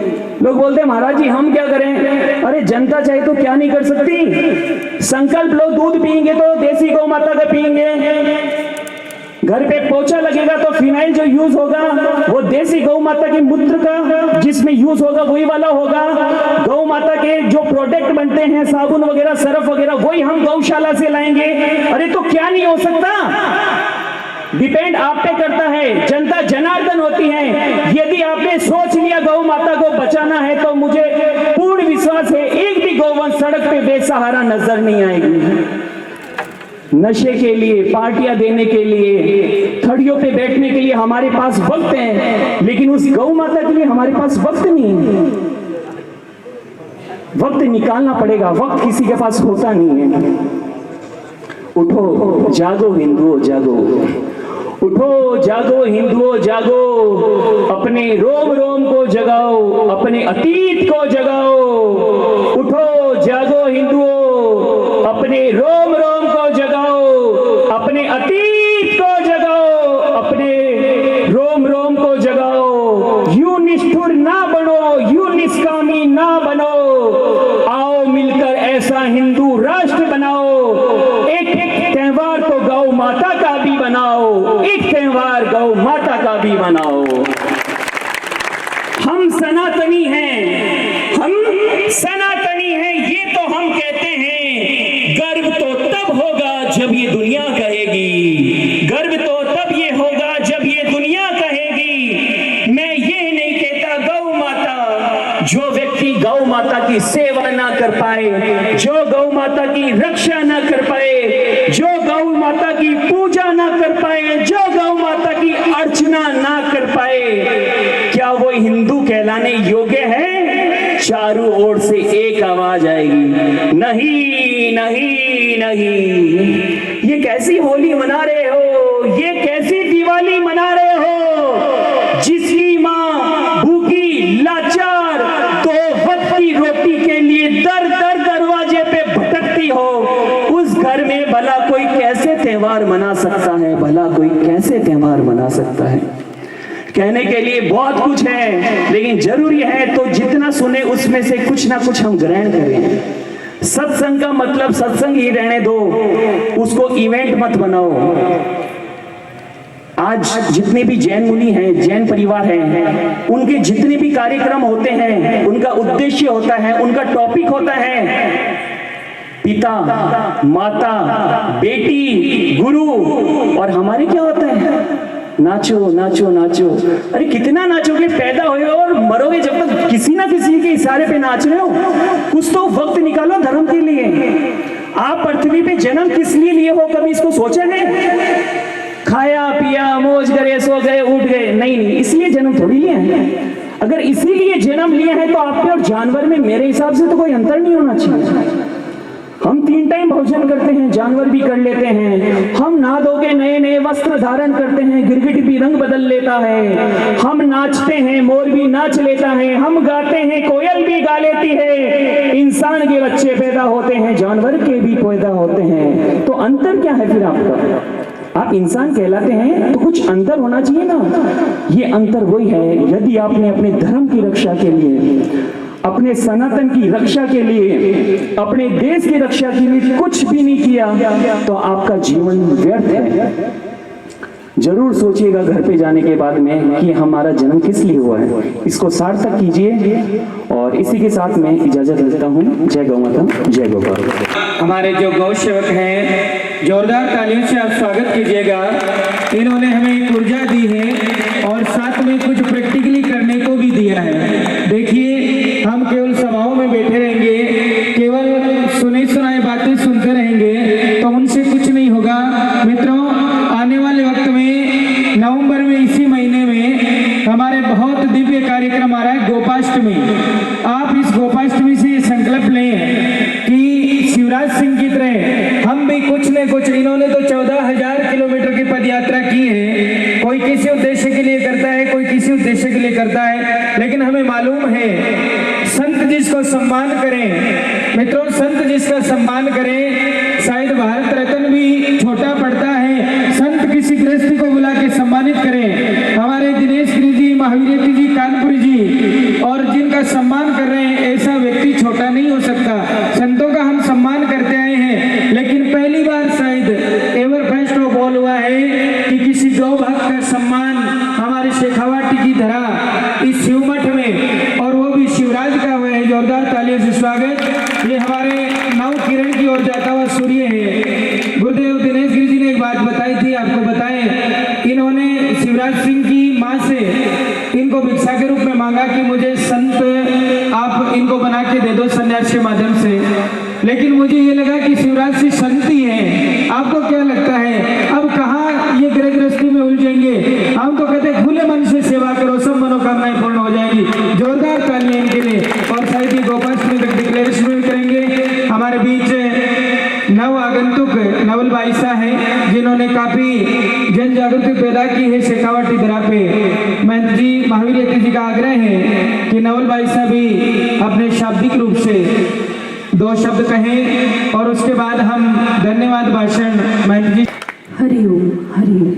लोग बोलते हैं महाराज जी हम क्या करें? अरे जनता चाहे तो क्या नहीं कर सकती। संकल्प लो, दूध पिएंगे तो देसी गौ माता का पिएंगे। घर पे पोछा लगेगा तो फिनाइल जो यूज होगा वो देसी गौ माता के मूत्र का जिसमें यूज होगा वही वाला होगा। गौ माता के जो प्रोडक्ट बनते हैं, साबुन वगैरह, सर्फ वगैरह, वही हम गौशाला से लाएंगे। अरे तो क्या नहीं हो सकता? डिपेंड आप पे करता है। जनता जनार्दन होती है। यदि आपने सोच लिया गौ माता को बचाना है तो मुझे पूर्ण विश्वास है एक भी गौवंश सड़क पे बेसहारा नजर नहीं आएगी। नशे के लिए, पार्टियां देने के लिए, थड़ियों पे बैठने के लिए हमारे पास वक्त है, लेकिन उस गौ माता के लिए हमारे पास वक्त नहीं है। वक्त निकालना पड़ेगा, वक्त किसी के पास होता नहीं है। उठो जागो हिंदुओं जागो, उठो जागो हिंदुओं जागो, अपने रोम रोम को जगाओ, अपने अतीत को जगाओ। उठो जागो अपने रोम रोम को जगाओ, अपने अतीत को जगाओ, अपने रोम रोम को जगाओ। यूं निष्ठुर ना बनो, यूं निष्कामी ना बनो, आओ मिलकर ऐसा हिंदू राष्ट्र बनाओ। एक त्योहार तो गौ माता का भी बनाओ, एक त्योहार गौ माता का भी बनाओ। हम सनातनी हैं, हम सनातनी हैं, ये तो हम कहते हैं। गर्व तो तब होगा जब ये दुनिया कहेगी, गर्व तो तब ये होगा जब ये दुनिया कहेगी। मैं ये नहीं कहता गौ माता, जो व्यक्ति गौ माता की सेवा ना कर पाए, जो गौ माता की रक्षा ना कर पाए, जो गौ माता की पूजा ना कर पाए, जो गौ माता की अर्चना ना कर पाए, क्या वो हिंदू कहलाने योग्य है? चारों ओर से एक आवाज आएगी, नहीं नहीं नहीं। ये कैसी होली मना रहे हो, ये कैसी दिवाली मना रहे हो, जिसकी माँ भूखी लाचार दो वक्त की रोटी के लिए दर दर दरवाजे पे भटकती हो, उस घर में भला कोई कैसे त्योहार मना सकता है? भला कोई कैसे त्योहार मना सकता है? कहने के लिए बहुत कुछ है, लेकिन जरूरी है तो जितना सुने उसमें से कुछ ना कुछ हम ग्रहण करें। सत्संग का मतलब सत्संग ही रहने दो, उसको इवेंट मत बनाओ। आज जितने भी जैन मुनि हैं, जैन परिवार हैं, उनके जितने भी कार्यक्रम होते हैं, उनका उद्देश्य होता है, उनका टॉपिक होता है पिता, माता, बेटी, गुरु। और हमारे क्या होता है? नाचो नाचो नाचो। अरे कितना नाचोगे? पैदा हुए और मरोगे जब तक किसी ना किसी के इशारे पे नाच रहे हो। कुछ तो वक्त निकालो धर्म के लिए। आप पृथ्वी पे जन्म किस लिए लिए हो, कभी इसको सोचा है? खाया पिया मौज करे सो गए उठ गए? नहीं नहीं, इसलिए जन्म थोड़ी लिया है। अगर इसीलिए जन्म लिया है तो आप पे और जानवर में मेरे हिसाब से तो कोई अंतर नहीं होना चाहिए। हम 3 टाइम भोजन करते हैं, जानवर भी कर लेते हैं। हम नहा धो के नए नए वस्त्र धारण करते हैं, गिरगिट भी रंग बदल लेता है। हम नाचते हैं, मोर भी नाच लेता है। हम गाते हैं, कोयल भी गा लेती है। इंसान के बच्चे पैदा होते हैं, जानवर के भी पैदा होते हैं। तो अंतर क्या है फिर आपका? आप इंसान कहलाते हैं तो कुछ अंतर होना चाहिए ना। ये अंतर वही है, यदि आपने अपने धर्म की रक्षा के लिए, अपने सनातन की रक्षा के लिए, अपने देश की रक्षा के लिए कुछ भी नहीं किया तो आपका जीवन व्यर्थ है। जरूर सोचिएगा घर पे जाने के बाद में कि हमारा जन्म किस लिए हुआ है, इसको सार्थक कीजिए। और इसी के साथ मैं इजाजत देता हूँ। जय गौ माता, जय गोपाल। हमारे जो गौ सेवक हैं, जोरदार तालियों से आप स्वागत कीजिएगा। इन्होंने हमें एक ऊर्जा दी है और साथ में कुछ प्रैक्टिकली करने को भी दिया है। देखिए, हम केवल सभाओं में बैठे रहेंगे, केवल सुनी सुनाई बातें सुनते रहेंगे तो उनसे कुछ नहीं होगा। मित्रों, आने वाले वक्त में नवंबर में, इसी महीने में हमारे बहुत दिव्य कार्यक्रम आ रहा है गोपाष्टमी। आप इस गोपाष्टमी से ये संकल्प लें कि शिवराज सिंह की तरह हम भी कुछ न कुछ, इन्होंने तो 14,000 किलोमीटर की पद यात्रा की है। कोई किसी उद्देश्य के लिए करता है, कोई किसी उद्देश्य के लिए करता है, लेकिन हमें मालूम है संत जिसको सम्मान करें, मित्रों संत जिसका सम्मान करें, शायद भारत रत्न भी छोटा पड़ता है। संत किसी गृहस्थी को बुला के सम्मानित करें। हमारे दिनेश गिरी जी, महावीर जी, कानपुरी जी, और जिनका सम्मान कर रहे हैं, ऐसा व्यक्ति छोटा नहीं हो सकता। संतों का हम सम्मान करते आए हैं, लेकिन पहली बार शायद एवर फर्स्ट ऑफ ऑल हुआ है कि किसी गौ भक्त का सम्मान हमारे शेखावाटी की धरा इस शिवमठ में, और वो भी शिवराज का हुआ है। जोरदार तालियों से स्वागत। ये हमारे नव किरण की ओर जाता हुआ सूर्य है। गुरुदेव दिनेश गिरी जी ने एक बात बताई थी, आपको बताएं। इन्होंने शिवराज सिंह की माँ से इनको भिक्षा के रूप में मांगा कि मुझे संत आप इनको बना के दे दो सन्यास के माध्यम से, लेकिन मुझे ये लगा कि शिवराज सिंह संत ही है। आपको क्या लगता है अब कहाँ ये गृहस्थी में उलझेंगे? हम तो कहते खुले मन से सेवा करो, सब मनोकामनाएं पूर्ण हो जाएगी। जोरदार तालियां इनके लिए। और शायद ही गोपाष्टमी तक डिक्लेरेशन करेंगे। हमारे बीच नव आगंतुक नवल भाई साहब हैं, जिन्होंने काफी जन जागृति पैदा की है शेखावाटी दरा पे। महंत जी, महावीर जी का आग्रह है कि नवल भाई साहब भी अपने शाब्दिक रूप से 2 शब्द कहें और उसके बाद हम धन्यवाद भाषण महंत जी। हरिओम हरिओम।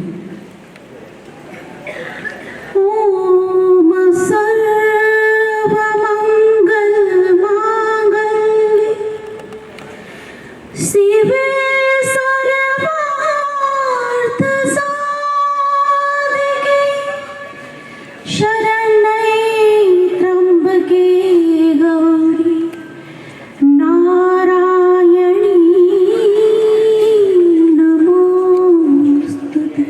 ओम सर्वमंगल मांगल्ये शिवे सर्वार्थ साधिके शरण्ये त्र्यंबके गौरी नारायणी नमोस्तुते।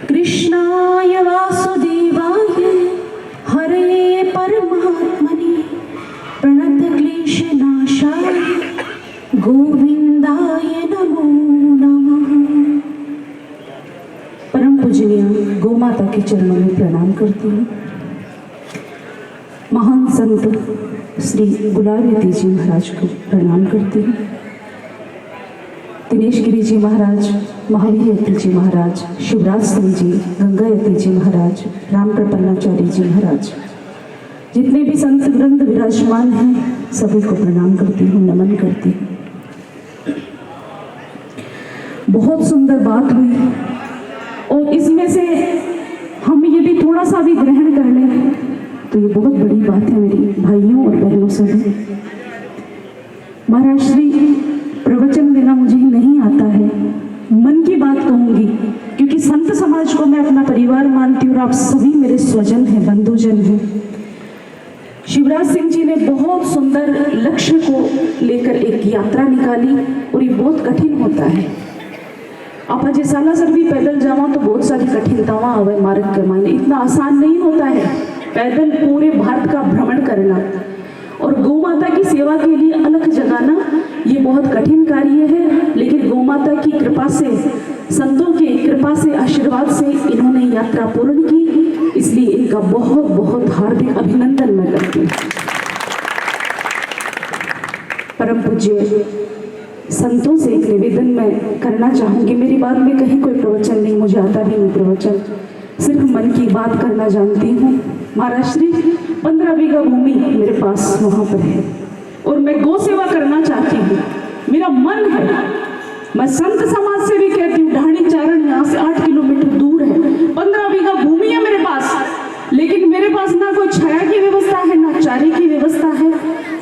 कृष्णाय वासुदेवाय हरे परमात्मने प्रणतक्लेशनाशाय गोविंदाय नमो नमः। परम पूजनीय गौ माता के चरणों में प्रणाम करती हूँ। महान संत श्री गुलाबयती जी महाराज को प्रणाम करती हूँ। दिनेश गिरी जी महाराज, महावीर यती जी महाराज, शिवराज सिंह जी, गंगा यती जी महाराज, राम प्रपन्नाचार्य जी महाराज, जितने भी संत वृंद विराजमान हैं सभी को प्रणाम करती हूँ, नमन करती हूँ। बहुत सुंदर बात हुई और इसमें से हम यदि थोड़ा सा भी ग्रहण कर लें तो ये बहुत बड़ी बात है मेरी भाइयों और बहनों से भी। महाराज श्री प्रवचन देना मुझे नहीं आता है, मन की बात कहूंगी क्योंकि संत समाज को मैं अपना परिवार मानती हूँ और आप सभी मेरे स्वजन हैं, बंधुजन हैं। शिवराज सिंह जी ने बहुत सुंदर लक्ष्य को लेकर एक यात्रा निकाली और ये बहुत कठिन होता है। आप अजय साला सर भी पैदल जावा तो बहुत सारी कठिनताएं आवे मार्ग के मायने, इतना आसान नहीं होता है पैदल पूरे भारत का भ्रमण करना और गौ माता की सेवा के लिए अलग जगाना, ये बहुत कठिन कार्य है। लेकिन गौ माता की कृपा से, संतों की कृपा से, आशीर्वाद से इन्होंने यात्रा पूर्ण की, इसलिए इनका बहुत बहुत हार्दिक अभिनंदन मैं करती हूँ। परम पूज्य संतों से एक निवेदन मैं करना चाहूँगी। मेरी बात में कहीं कोई प्रवचन नहीं, मुझे आता भी नहीं प्रवचन, सिर्फ मन की बात करना जानती हूँ। महाराज श्री 15 बीघा भूमि मेरे पास वहाँ पर है और मैं गौ सेवा करना चाहती हूँ, मेरा मन है। मैं संत समाज से भी कहती हूँ, ढाणी चारण यहाँ से 8 किलोमीटर दूर है, 15 बीघा भूमि है मेरे पास, लेकिन मेरे पास ना कोई छाया की व्यवस्था है ना चारे की व्यवस्था है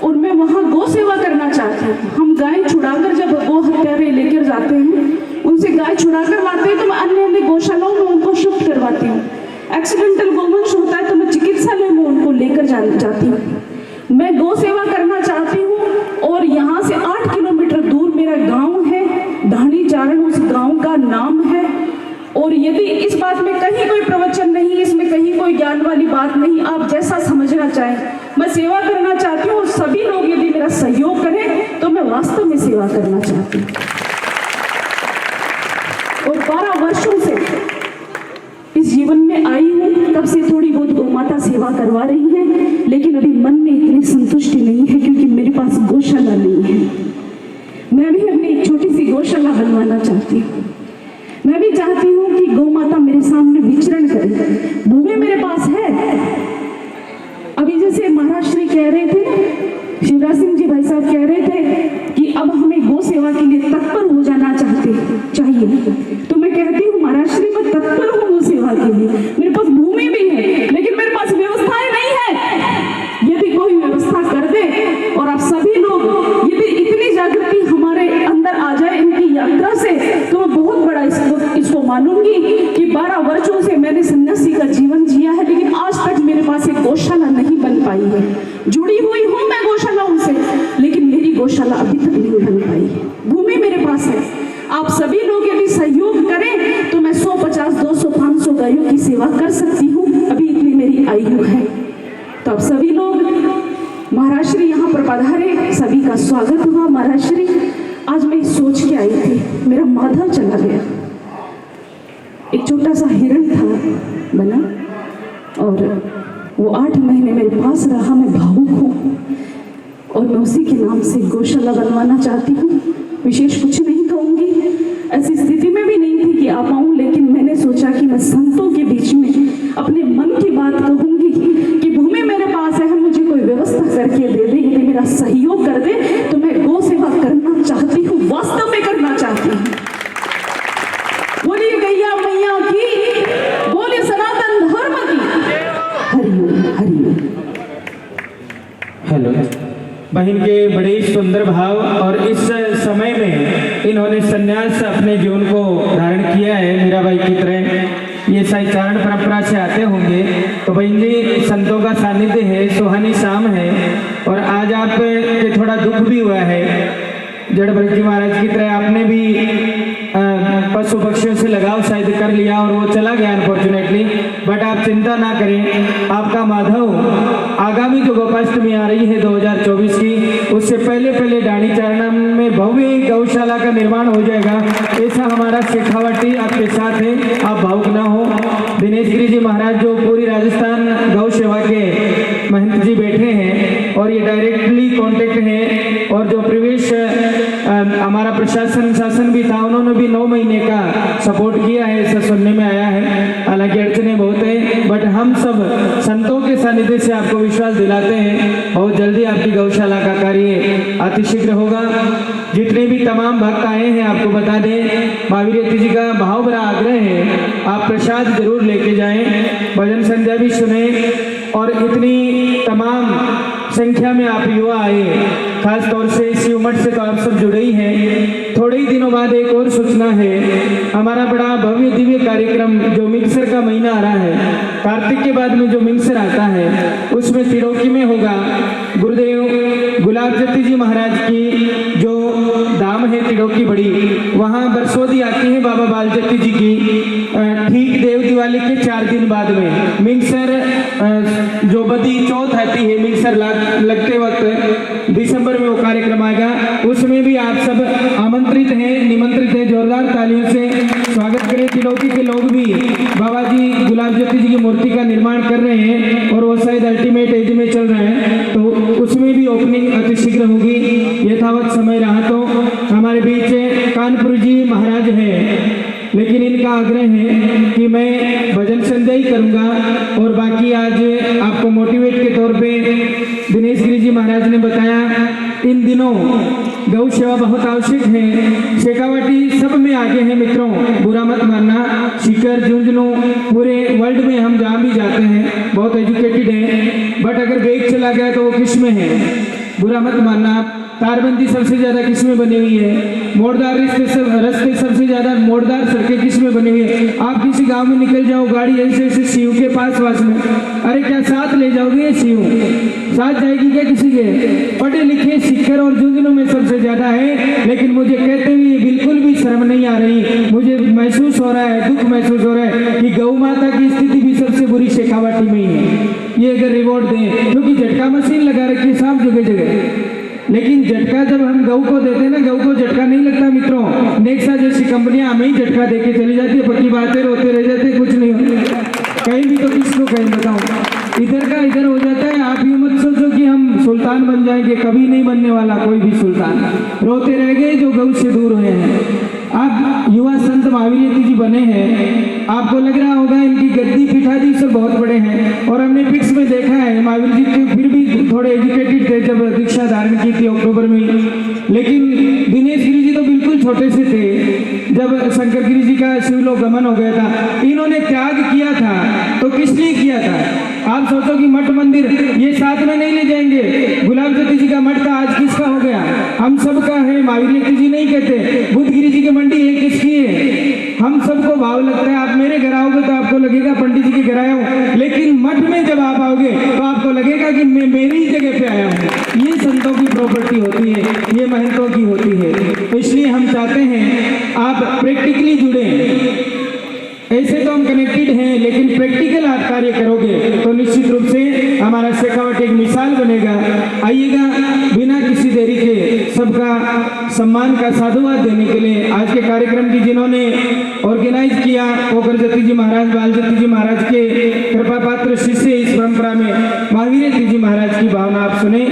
और मैं वहाँ गौ सेवा करना चाहती हूँ। हम गाय छुड़ाकर जब गौ हत्यारे लेकर जाते हैं, उनसे गाय छुड़ाकर लाते हैं तो मैं अन्य अन्य गौशालाओं में उनको शिफ्ट करवाती हूँ। एक्सीडेंटल गोवंश होता है तो मैं चिकित्सालय में उनको लेकर जाती हूँ। मैं गौ सेवा करना चाहती हूँ और यहाँ से 8 किलोमीटर दूर मेरा गांव है, ढाणी चारण उस गांव का नाम है। और यदि इस बात में कहीं कोई प्रवचन नहीं, इसमें कहीं कोई ज्ञान वाली बात नहीं, आप जैसा समझना चाहें, मैं सेवा करना चाहती हूँ और सभी लोग यदि मेरा सहयोग करें तो मैं वास्तव में सेवा करना चाहती हूँ। और 12 वर्षों से इस जीवन में आई हूँ, तब से थोड़ी बहुत गौ माता सेवा करवा रही है, लेकिन अभी मन में इतनी संतुष्टि नहीं है क्योंकि मेरे पास गौशाला नहीं है। मैं भी अपनी एक छोटी सी गौशाला बनवाना चाहती हूँ। मैं भी चाहती हूँ कि गौ माता मेरे सामने विचरण करे। भूमि मेरे पास है। अभी जैसे महाराज श्री कह रहे थे, शिवराज सिंह जी भाई साहब कह रहे थे कि अब हमें गौ सेवा के लिए तत्पर हो जाना चाहिए, तो मैं कहती हूँ महाराज श्री मैं तत्पर हूँ गौ सेवा के लिए। मेरे पास भूमि भी है लेकिन मेरे पास व्यवस्थाएं नहीं है। यदि कोई व्यवस्था कर दे और आप सभी लोग यदि इतनी जागृति हमारे अंदर आ जाए इनकी यात्रा से, तो मैं बहुत बड़ा इसको मानूंगी कि 12 वर्षों से मैंने सन्यासी का जीवन जिया है, लेकिन आज तक मेरे पास एक गौशाला नहीं बन पाई है। जुड़ी हुई हूँ मैं गौशालाओं से, लेकिन मेरी गौशाला अभी तक नहीं बन पाई है। भूमि मेरे पास है। आप सभी लोग यदि सहयोग करें तो मैं 150, 200, 500 गायों की सेवा कर सकती हूँ। अभी इतनी मेरी आयु है। तो आप सभी लोग महाराज श्री यहाँ पर पधारे, सभी का स्वागत हुआ। महाराज श्री आज मैं सोच के आई थी, मेरा माथा चला गया। एक छोटा सा हिरण था बना और वो 8 महीने मेरे पास रहा। मैं भावुक हूँ और मैं उसी के नाम से गौशाला बनवाना चाहती हूँ। विशेष कुछ नहीं कहूँगी, ऐसी स्थिति में भी नहीं थी कि आ पाऊँ, लेकिन मैंने सोचा कि मैं संतों के बीच में अपने मन की बात कहूँगी कि भूमि मेरे पास है, मुझे कोई व्यवस्था करके दे दे, यदि मेरा सहयोग हेलो। बहन के बड़े ही सुंदर भाव और इस समय में इन्होंने संन्यास अपने जीवन को धारण किया है मीराबाई की तरह। ये शायद चारण परंपरा से आते होंगे। तो बहन जी संतों का सानिध्य है, सुहानी शाम है और आज आप के थोड़ा दुख भी हुआ है। जड़ भरत जी महाराज की तरह आपने भी पशु पक्षियों से लगाव शायद कर लिया और वो चला गया अनफॉर्चुनेटली। बट आप चिंता ना करें, आपका माधव आगामी जो गोपाष्टमी आ रही है 2024 की, उससे पहले डाणी चारणा में भव्य गौशाला का निर्माण हो जाएगा। ऐसा हमारा शेखावटी आपके साथ है, आप भावुक ना हो। दिनेश गिरी जी महाराज जो पूरी राजस्थान गौ सेवा के महंत जी बैठे हैं और ये डायरेक्टली कॉन्टेक्ट है। और जो प्रवेश हमारा प्रशासन शासन भी था, उन्होंने भी 9 महीने का सपोर्ट किया है, ऐसा सुनने में आया है। हालांकि अड़चनें बहुत है, बट हम सब संतों के सानिध्य से आपको विश्वास दिलाते हैं बहुत जल्दी आपकी गौशाला का कार्य अतिशीघ्र होगा। जितने भी तमाम भक्त आए हैं आपको बता दें, महावीर जी का भाव भरा आग्रह है, आप प्रसाद जरूर लेके जाएं, भजन संध्या भी सुने। और इतनी तमाम संख्या में आप युवा आए, खास तौर से इसी उम्र से तो आप सब जुड़े ही हैं। थोड़े ही दिनों बाद एक और सूचना है, हमारा बड़ा भव्य दिव्य कार्यक्रम जो मिक्सर का महीना आ रहा है, कार्तिक के बाद में जो मिक्सर आता है उसमें तिरोकी में होगा। गुरुदेव गुलाब जत्ती जी महाराज की जो धाम है तिरोकी बड़ी, वहाँ बरसोदी आती है बाबा बाल जत्ती जी की। ठीक देव दिवाली के 4 दिन बाद में मिक्सर जो बदी चौथ आती है, मिक्सर लगते वक्त दिसंबर में वो कार्यक्रम आएगा। उसमें भी आप सब आमंत्रित हैं, निमंत्रित हैं। जोरदार तालियों से स्वागत करें। तिलोकी के लोग भी बाबा जी गुलाब जत्ती जी की मूर्ति का निर्माण कर रहे हैं और वो शायद अल्टीमेट एज में चल रहे हैं, तो उसमें भी ओपनिंग अतिशीघ्र होगी। यथावत समय रहा तो हमारे बीच कानपुर जी महाराज हैं, लेकिन इनका आग्रह है कि मैं भजन संध्या ही करूंगा और बाकी आज आपको मोटिवेट के तौर पे दिनेश गिरी जी महाराज ने बताया, इन दिनों गौ सेवा बहुत आवश्यक है। शेखावटी सब में आगे हैं मित्रों, बुरा मत मानना। सीकर झुंझुनू पूरे वर्ल्ड में हम जहाँ भी जाते हैं बहुत एजुकेटेड हैं, बट अगर बेग चला गया तो वो किस में है, बुरा मत मानना। तारबंदी सबसे ज्यादा किस में बनी हुई है, मोड़दार रास्ते सबसे ज्यादा मोड़दार सड़कें किस में बनी हुई है। आप किसी गांव में निकल जाओ, गाड़ी ऐसे सीयू के पास में, अरे क्या साथ ले जाओगे? सीयू साथ जाएगी क्या किसी के? पढ़े लिखे सीकर और झुंझुनू में सबसे ज्यादा है, लेकिन मुझे कहते हुए बिल्कुल भी शर्म नहीं आ रही। मुझे महसूस हो रहा है, दुख महसूस हो रहा है कि गौ माता की स्थिति भी सबसे बुरी शेखावटी में ही है। ये अगर रिवॉर्ड दें, क्योंकि झटका मशीन लगा रखी है साफ जगह जगह, लेकिन झटका जब हम गऊ को देते हैं ना, गऊ को झटका नहीं लगता मित्रों। नेक्सा जैसी कंपनियां हमें ही झटका देके चली जाती है, पक्की बातें रोते रह जाते, कुछ नहीं होता। कहीं भी तो किसको कहीं बताओ, इधर का इधर हो जाता है। आप ये मत सोचो कि हम सुल्तान बन जाएंगे, कभी नहीं बनने वाला कोई भी सुल्तान। रोते रह गए जो गऊ से दूर हुए हैं। आप युवा संत महावीर जी बने हैं, आपको लग रहा होगा इनकी गद्दी पिठादी सब बहुत बड़े हैं, और हमने पिक्स में देखा है महावीर जी के फिर भी थोड़े एजुकेटेड थे जब दीक्षा धारण की थी अक्टूबर में। लेकिन दिनेश गिरी जी तो बिल्कुल छोटे से थे जब शंकर गिरी जी का शिवलोक गमन हो गया था। इन्होंने त्याग किया था, तो किस लिए किया था? आप सोचो कि मठ मंदिर ये साथ में नहीं ले जाएंगे। गुलाब जत्ती जी का मठ था, आज किसका हो गया? हम सबका है। महावीर जत्ती जी नहीं कहते बुद्ध गिरी जी की मंडी है, किसकी है? हम सबको भाव लगता है। आप मेरे घर आओगे तो आपको लगेगा पंडित जी के घर आया हूँ, लेकिन मठ में जब आप आओगे तो आपको लगेगा कि मैं मेरी जगह पे आया हूँ। ये संतों की प्रॉपर्टी होती है, ये महंतों की होती है। तो इसलिए हम चाहते हैं आप प्रैक्टिकली जुड़े। ऐसे तो हम कनेक्टेड हैं, लेकिन प्रैक्टिकल आप कार्य करोगे तो निश्चित रूप से हमारा शेखावटी एक मिसाल बनेगा। आइएगा, बिना किसी देरी के सबका सम्मान का साधुवाद देने के लिए आज के कार्यक्रम की जिन्होंने ऑर्गेनाइज किया, पोखर जत्ती जी महाराज, बाल जत्ती जी महाराज के कृपा पात्र शिष्य इस परंपरा में महावीर जत्ती जी महाराज की भावना आप सुने।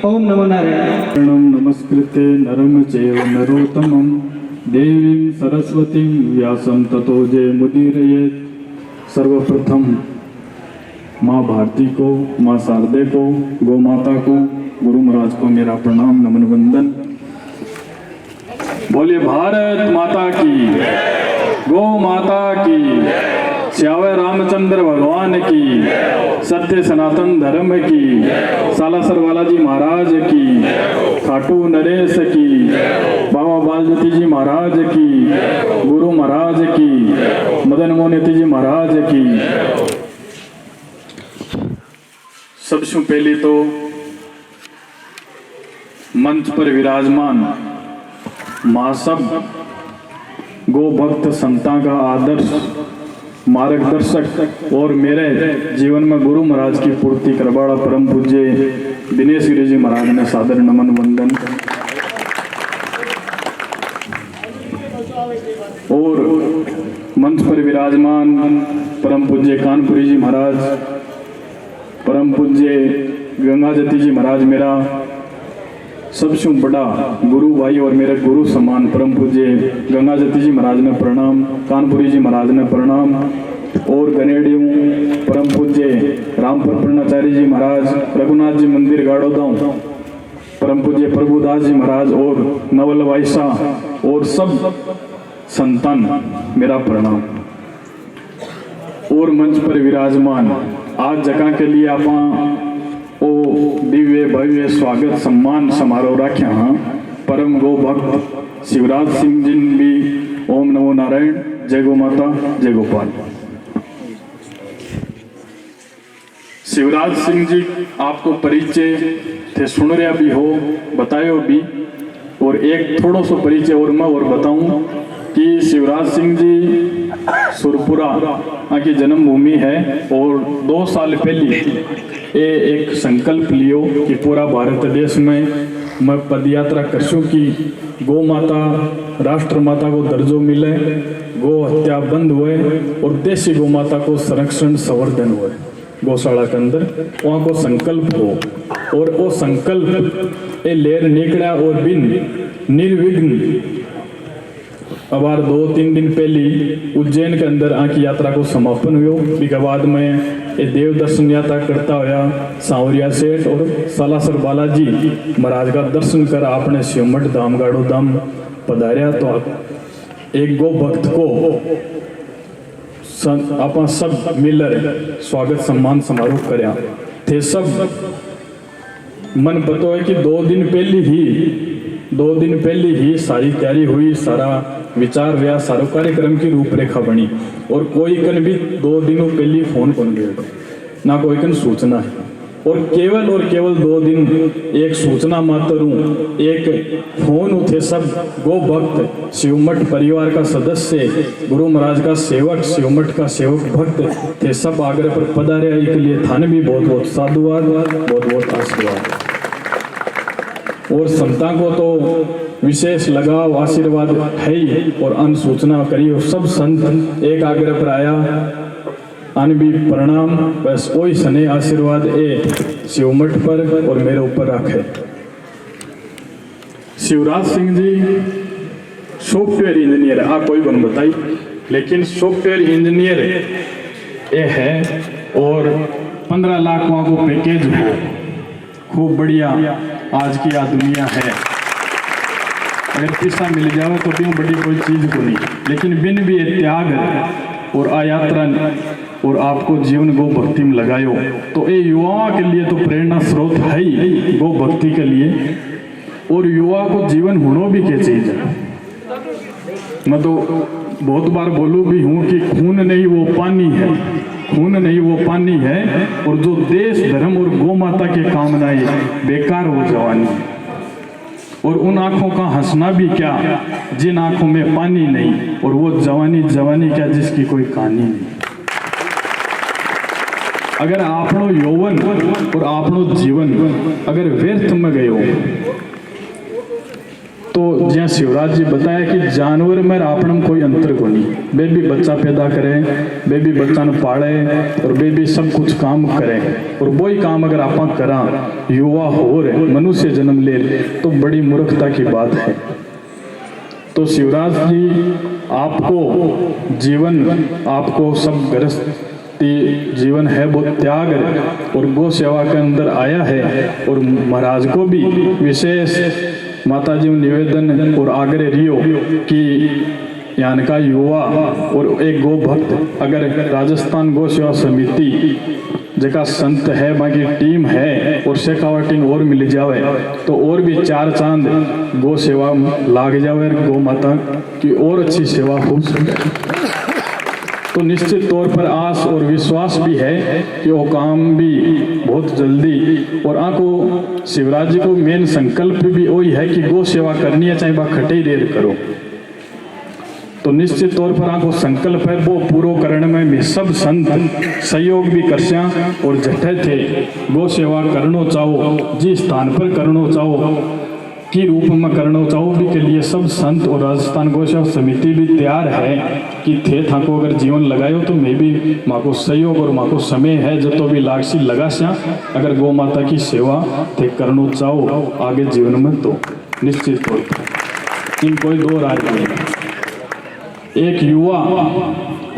ओम नमो नारायण। नमस्कृते नरम चैव नरोत्तमं देवीं सरस्वतीं व्यासं ततो जयमुदीरयेत्। सर्वप्रथम माँ भारती को, माँ शारदे को, गौ माता को, गुरु महाराज को मेरा प्रणाम नमन वंदन। बोलिए भारत माता की, गौ माता की, श्यावे रामचंद्र भगवान की, सत्य सनातन धर्म की, सालासर बालाजी महाराज की, खाटू नरेश की, बाबा बालज्योति जी महाराज की, गुरु महाराज की, मदन मोहन जी महाराज की। सबसे पहले तो मंच पर विराजमान महासभ गो भक्त संतां का आदर्श मार्गदर्शक और मेरे जीवन में गुरु महाराज की पूर्ति करवाड़ा परम पूज्य दिनेश गिरी जी महाराज ने सादर नमन वंदन। और मंच पर विराजमान परम पूज्य कानपुरी जी महाराज, परम पूज्य गंगाजती जी महाराज, मेरा सबसे बड़ा गुरु भाई और मेरे गुरु समान परम पूज्य गंगाजती जी महाराज ने प्रणाम, कानपुरी जी महाराज ने प्रणाम। और गनेडियों परम पूज्य रामपुर पूर्णाचार्य जी महाराज, रघुनाथ जी मंदिर गाड़ोदाऊ परम पूज्य प्रभुदास जी महाराज और नवल वायसा और सब संतान मेरा प्रणाम। और मंच पर विराजमान आज जगह के लिए आप ओ दिव्य भव्य स्वागत सम्मान समारोह रखे हाँ परम गो भक्त शिवराज सिंह जी भी। ओम नमो नारायण, जय गो माता, जय गोपाल। शिवराज सिंह जी आपको परिचय थे सुन रहा भी हो, बतायो भी। और एक थोड़ा सा परिचय और मैं और बताऊं कि शिवराज सिंह जी सुरपुरा की जन्मभूमि है और 2 साल पहले ये एक संकल्प लियो कि पूरा भारत देश में मैं पदयात्रा करसूँ कि गौ माता राष्ट्र माता को दर्जो मिले, गौ हत्या बंद हुए और देशी गौ माता को संरक्षण संवर्धन हुए गौशाला के अंदर, वहाँ को संकल्प हो। और वो संकल्प ये लेर निकला और बिन निर्विघ्न अबार 2-3 दिन पहले उज्जैन के अंदर आकी यात्रा को समापन हुआ। उसके बाद में ये देव दर्शन यात्रा करता हुआ सांवरिया सेठ और सालासर बालाजी महाराज का दर्शन कर आपने शिवमठ धाम गाड़ो धाम पधारिया। तो एक गो भक्त को आप सब मिलकर स्वागत सम्मान समारोह करया थे। सब मन पतो है कि 2 दिन पहले ही सारी तैयारी हुई, सारा विचार रहा, सारो कार्यक्रम की रूपरेखा बनी और कोई कन भी 2 दिनों पहले फोन कौन गया ना कोई कन सूचना है। और केवल 2 दिन एक सूचना मात्र हूँ, एक फोन उठे सब गो भक्त शिवमठ परिवार का सदस्य, गुरु महाराज का सेवक, शिवमठ का सेवक भक्त थे सब आग्रह पर पधारे। इसके लिए थाने भी बहुत बहुत साधुवाद, बहुत बहुत आशीर्वाद। और संतान को तो विशेष लगाव आशीर्वाद है ही और अन सूचना करी और सब संत एक आग्रह पर आया अन भी प्रणाम, बस वही सने आशीर्वाद ए शिवमठ पर और मेरे ऊपर रखे। शिवराज सिंह जी सॉफ्टवेयर इंजीनियर आ कोई बन बताई, लेकिन सॉफ्टवेयर इंजीनियर ये है और 15 लाख वहाँ को पैकेज हो, खूब बढ़िया आज की आ दुनिया है। अगर पैसा मिल जाओ तो क्यों बड़ी कोई चीज को नहीं, लेकिन बिन भी त्याग और आ यात्रा और आपको जीवन गो भक्ति में लगायो तो ये युवाओं के लिए तो प्रेरणा स्रोत है ही गो भक्ति के लिए। और युवा को जीवन होना भी क्या चीज है। मैं तो बहुत बार बोलूँ भी हूँ कि खून नहीं वो पानी है, खून नहीं वो पानी है, और जो देश धर्म और गौ माता के कामनाएं बेकार हो जवानी। और उन आंखों का हंसना भी क्या जिन आंखों में पानी नहीं, और वो जवानी क्या जिसकी कोई कहानी नहीं। अगर आपनो यौवन और आपनो जीवन अगर व्यर्थ में गयो तो जहाँ शिवराज जी बताया कि जानवर में आपन कोई अंतर को नहीं, वे भी बच्चा पैदा करें, वे भी बच्चा न पाले और वे भी सब कुछ काम करें। और वही काम अगर आप करा युवा हो रहे मनुष्य जन्म ले तो बड़ी मूर्खता की बात है। तो शिवराज जी आपको जीवन, आपको सब गृहस्थी जीवन है वो त्याग और गौ सेवा के अंदर आया है। और महाराज को भी विशेष माता जी निवेदन और आग्रह रियो कि यहाँ का युवा और एक गो भक्त अगर राजस्थान गौ सेवा समिति जका संत है बाकी टीम है और शेखावटिंग और मिल जावे तो और भी 4 चांद गौ सेवा लाग जावे, गौ माता की और अच्छी सेवा हो सके। तो निश्चित तौर पर आस और विश्वास भी है कि वो काम भी बहुत जल्दी, और आंको शिवराज जी को मेन संकल्प भी वही है कि गौ सेवा करनी है चाहे वह खटे देर करो। तो निश्चित तौर पर आंको संकल्प है वो पूरो करने में सब संत सहयोग भी करस्या और जठे थे गौ सेवा करनो चाहो जिस स्थान पर करनो चाहो की रूप में करना चाहो भी के लिए सब संत और राजस्थान गौ सेवा समिति भी तैयार है कि थे था को अगर जीवन लगायो तो मैं भी माँ को सहयोग और माँ को समय है जो तो भी लागसी लगा स्या अगर गौ माता की सेवा थे करना चाहो आगे जीवन में तो निश्चित तौर पर इन कोई दो राय नहीं। एक युवा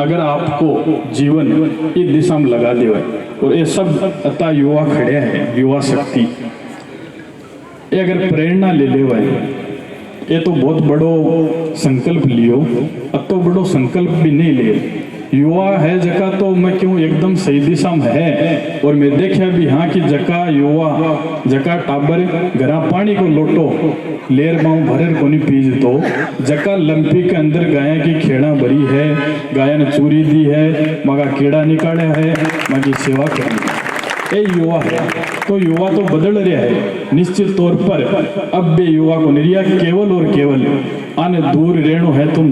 अगर आपको जीवन इस दिशा में लगा दे और ये सब अता युवा खड़े हैं, युवा शक्ति ये अगर प्रेरणा ले ले ये तो बहुत बड़ो संकल्प लियो, अब तो बड़ो संकल्प भी नहीं ले। युवा है जका तो मैं क्यों एकदम सही दिशा में है, और मैं देखा भी हाँ कि जका युवा जका टाबर घरा पानी को लोटो लेर माऊ भरर को नहीं पीज तो जका लंपी के अंदर गाय की खेड़ा भरी है, गाय ने चूरी दी है, मगा कीड़ा निकाला है, मगी सेवा करनी ये युवा है। तो युवा तो बदल रहा है निश्चित तौर पर। अब भी युवा को निर्या केवल और केवल आने दूर रहनो है तो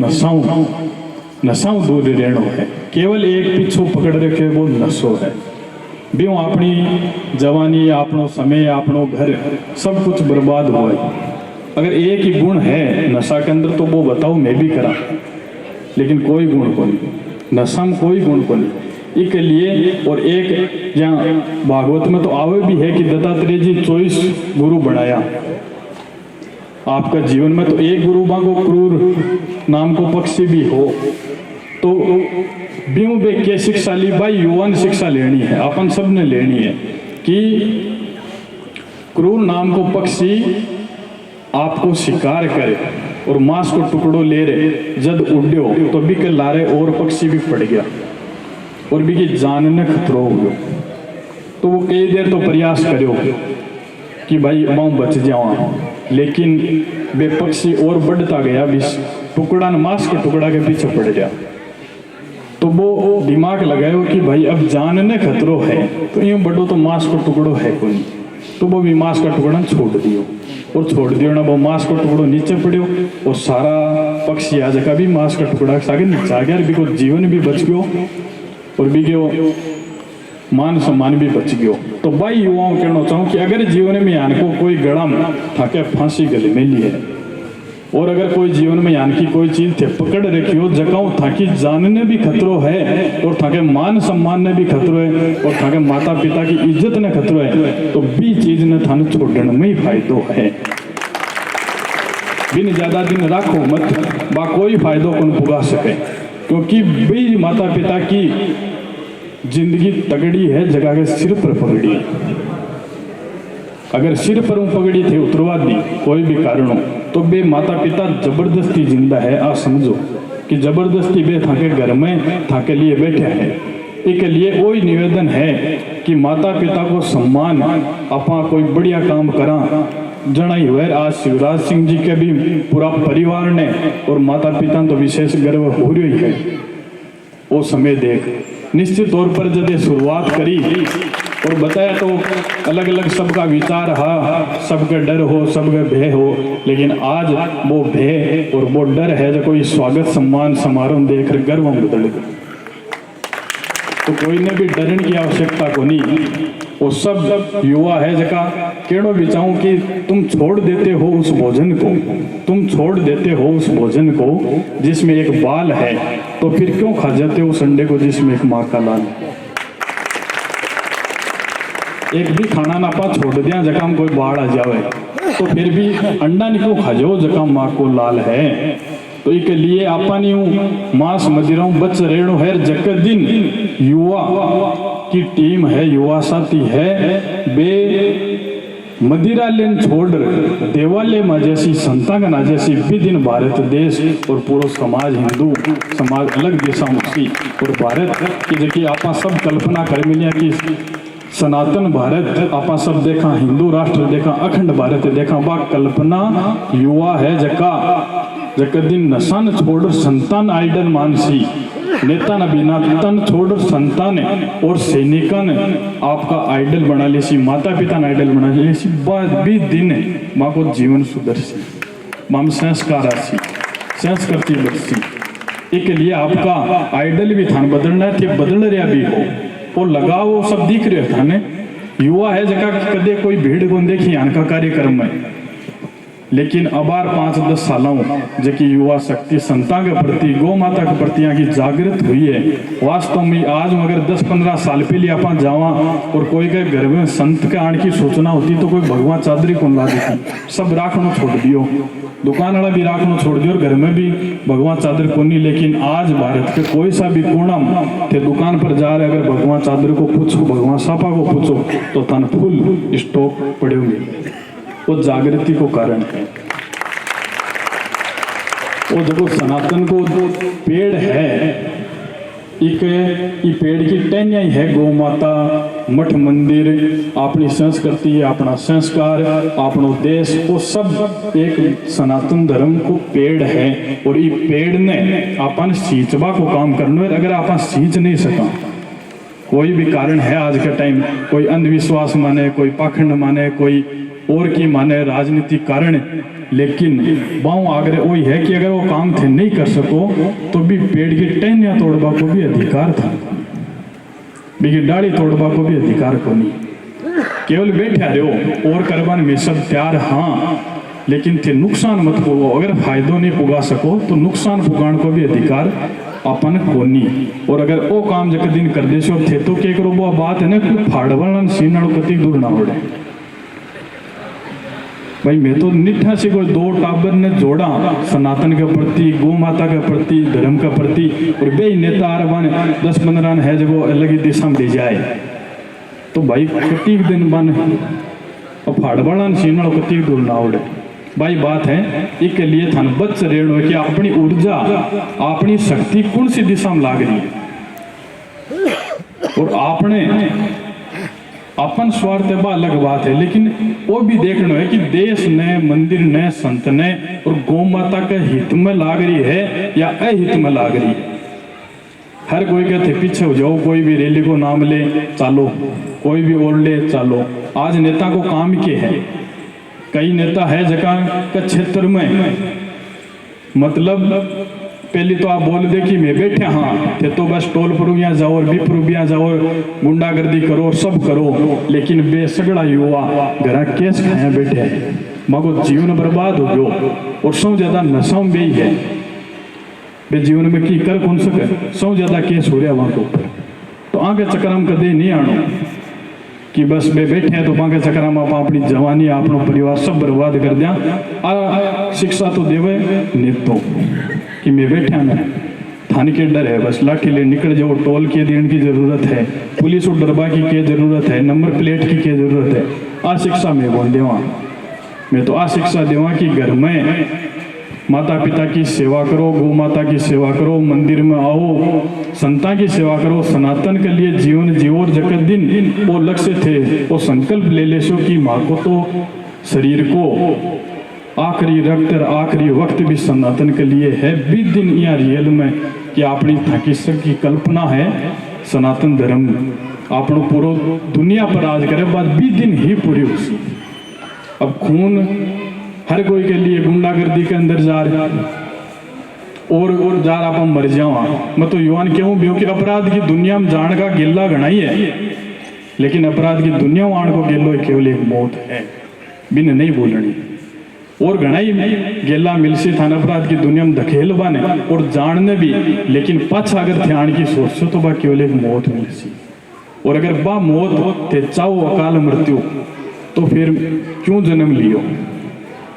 नशाओं दूर रहनो है, केवल एक पीछू पकड़ रखे वो नशो है। ब्यों अपनी जवानी अपनो समय अपनो घर सब कुछ बर्बाद हुआ है। अगर एक ही गुण है नशा के अंदर तो वो बताओ मैं भी करा, लेकिन कोई गुण को नहीं, नशा में कोई गुण को नहीं। इसके लिए और एक यहाँ भागवत में तो आवे भी है कि दत्तात्रेय जी 24 गुरु बनाया आपका जीवन में, तो एक गुरु को क्रूर नाम को पक्षी भी हो तो ब्यों बे के शिक्षा ली भाई युवा ने शिक्षा लेनी है, अपन सब ने लेनी है कि क्रूर नाम को पक्षी आपको शिकार करे और मांस को टुकड़ो ले रहे जद उड्यो तो भी के लारे और पक्षी भी पड़ गया और भी की जान ने खतरो हो गयो। तो वो कई देर तो प्रयास करो कि भाई मैं बच जाऊँ, लेकिन वे पक्षी और बढ़ता गया, टुकड़ा मांस के टुकड़ा के पीछे पड़ गया। तो वो दिमाग लगायो कि भाई अब जान ने खतरो है तो यूं बढ़ो तो मांस को टुकड़ो है कोई, तो वो भी मांस का टुकड़ा छोड़ दियो और छोड़ दियो ना वो मांस का टुकड़ो नीचे पड़ो और सारा पक्षी आज का भी मांस का टुकड़ा सागे नीचे आ गया, बिको जीवन भी बच गयो और बिको मान सम्मान भी बच गयो। तो भाई युवाओं कहना चाहूँ कि अगर जीवन में यान को कोई गड़म थाके फांसी गले मिली है और अगर कोई जीवन में यान की कोई चीज थे पकड़ रखी हो जगाओ थाकी जानने भी खतरो है और थाके मान सम्मान ने भी खतरो है और थाके माता पिता की इज्जत ने खतरो है, तो भी चीज ने थाने छोड़ने में ही फायदो है। बिन ज्यादा दिन राखो मत बा कोई फायदो कौन पुगा सके, क्योंकि भी माता पिता की जिंदगी तगड़ी है जगह के सिर पर पगड़ी है। अगर सिर पर पगड़ी थे उतरवा दी कोई भी कारणों तो बे माता पिता जबरदस्ती जिंदा है। आ समझो कि जबरदस्ती बे थाके घर में थाके लिए बैठे हैं। इसके लिए वही निवेदन है कि माता पिता को सम्मान अपना कोई बढ़िया काम करा जनाई हुए। आज शिवराज सिंह जी के भी पूरा परिवार ने और माता पिता तो विशेष गर्व हो रही है। वो समय देख निश्चित तौर पर जब शुरुआत करी और बताया तो अलग अलग सबका विचार हा, सबका डर हो, सबका भय हो, लेकिन आज वो भय और वो डर है जो कोई स्वागत सम्मान समारोह देखकर गर्व में बदल गया। तो कोई ने भी डरने की आवश्यकता को नहीं। वो सब युवा है जका केड़ो भी चाहूं कि तुम छोड़ देते हो उस भोजन को, तुम छोड़ देते हो उस भोजन को जिसमें एक बाल है, तो फिर क्यों खा जाते हो संडे को जिसमें एक माँ का लाल। एक भी खाना ना पा छोड़ दिया जकाम कोई बाढ़ आ जावे तो फिर भी अंडा नहीं क्यों खा जाओ जकाम माँ को लाल है। तो इसके लिए आपनी मांस मदिराओं बच रेणु है जक दिन युवा की टीम है, युवा साथी है, बे मदिरा लेन छोड़ देवालय में जैसी संता का ना जैसी भी दिन भारत देश और पूरा समाज हिंदू समाज अलग देशा मुक्ति और भारत की जबकि आप सब कल्पना कर मिलिया कि सनातन भारत आप सब देखा हिंदू राष्ट्र देखा अखंड भारत देखा बा कल्पना युवा है जका दिन नशन छोड़ संतान आइडल मानसी नेता न बिना तन छोड़ संतान और सैनिका ने आपका आइडल बना लेसी माता पिता ने आइडल बना लेसी बाद भी दिन माँ को जीवन सुधरसी माम संस्कार आसी संस्कृति बढ़सी एक लिए आपका आइडल भी थान बदलना है थे बदल रहा भी हो और लगाओ सब दिख रहे थाने युवा है जगह कदे कोई भीड़ को देखी आन का कार्यक्रम में लेकिन अबार 5-10 सालों जबकि युवा शक्ति संता के प्रति गौ माता के प्रति यहाँ की जागृत हुई है वास्तव में आज अगर 10-15 साल पहले आप जावा और कोई के घर में संत के आने की सूचना होती तो कोई भगवान चादरी कौन ला देती सब राखना छोड़ दियो दुकान वाला भी राखना छोड़ दियो और घर में भी भगवान चादर को नहीं लेकिन आज भारत के कोई सा भी कोना थे दुकान पर जा रहे अगर भगवान चादर को पूछो भगवान सापा को पूछो तो तन फुल स्टॉक पड़े हुए वो जागृति को कारण है वो देखो सनातन को पेड़ है एक पेड़ की टहनिया ही है गौ माता मठ मंदिर अपनी संस्कृति अपना संस्कार अपनो देश वो सब एक सनातन धर्म को पेड़ है और ये पेड़ ने अपन सींचवा को काम करना है अगर अपन सींच नहीं सका कोई भी कारण है आज का टाइम कोई अंधविश्वास माने कोई पाखंड माने कोई और की माने राजनीतिक कारण लेकिन बाऊ आगरे वही है कि अगर वो काम थे नहीं कर सको तो भी पेड़ की टहनियां तोड़वा को भी अधिकार था भी डाली तोड़वा को भी अधिकार को नहीं केवल बैठे रहो और करवाने में सब तैयार हाँ लेकिन थे नुकसान मत पुगो अगर फायदो नहीं पुगा सको तो नुकसान पुगाण को भी अधिकार अपन को नहीं और अगर वो काम जब दिन कर दे थे तो क्या करो वो बात है ना कि फाड़वल सीना कति दूर ना उड़े भाई मैं तो निठा से कोई 2 टाबर ने जोड़ा सनातन के प्रति गौ माता के प्रति धर्म के प्रति और बे नेता आर 10-15 है जब वो अलग ही दिशा में दे जाए तो भाई कति दिन बन और फाड़वाला सीना कति दूर ना उड़े भाई बात है एक लिए थान बच रेण हो कि अपनी ऊर्जा अपनी शक्ति कौन सी दिशा में लाग रही है और आपने अपन स्वार्थ बा अलग बात है लेकिन वो भी देखना है कि देश ने मंदिर ने संत ने और गौ माता के हित में लाग रही है या अहित में लाग रही है हर कोई कहते पीछे हो जाओ कोई भी रैली को नाम ले चालो कोई भी और ले चालो आज नेता को काम के है कई नेता है जगह के क्षेत्र में मतलब पहले तो आप बोल दे कि मैं बैठे हाँ थे तो बस टोल परुबिया जाओ और बिपरुबिया जाओ गुंडागर्दी करो और सब करो लेकिन बेसगड़ा युवा घर केस खाया बैठे मगो जीवन बर्बाद हो गयो और सौ ज्यादा नशा में भी है बे जीवन में की कर कौन सके सौ ज्यादा केस हो रहा वहां के ऊपर तो आगे चक्कर हम कदे नहीं आनो कि बस बे बैठे हैं तो वहां के चक्कर में आप अपनी जवानी अपनो परिवार सब बर्बाद कर दिया शिक्षा तो देवे नेतो कि मैं बैठा ना थाने के डर है बस लाठी ले निकल जाओ टोल के देने की जरूरत है पुलिस और डरबा की क्या जरूरत है नंबर प्लेट की क्या जरूरत है आ शिक्षा में बोल देवा मैं तो आ शिक्षा देवा कि घर में माता पिता की सेवा करो गौ माता की सेवा करो मंदिर में आओ संता की सेवा करो सनातन के लिए जीवन जीवो और जगत दिन वो लक्ष्य थे वो संकल्प ले ले सो कि माँ को तो शरीर को आखिरी रक्त आखिरी वक्त भी सनातन के लिए है भी दिन या रियल में कि अपनी ताकिसक की कल्पना है सनातन धर्म आपनो पूरा दुनिया पर राज करे बाद भी दिन ही पूरी उसी अब खून हर कोई के लिए गुंडागर्दी के अंदर जा रहा और जा रहा मर जावा मैं तो युवान क्यों भी कि अपराध की दुनिया में जान का गिल्ला घना ही है लेकिन अपराध की दुनिया में आने को गिल्लो केवल एक मौत है बिन नहीं बोलनी और घनाई गेला मिलसी थाना अपराध की दुनिया में धकेल बने और जानने भी लेकिन पछ अगर ध्यान की सोचो तो बा केवल एक मौत मिलसी और अगर बा मौत ते चाहो अकाल मृत्यु तो फिर क्यों जन्म लियो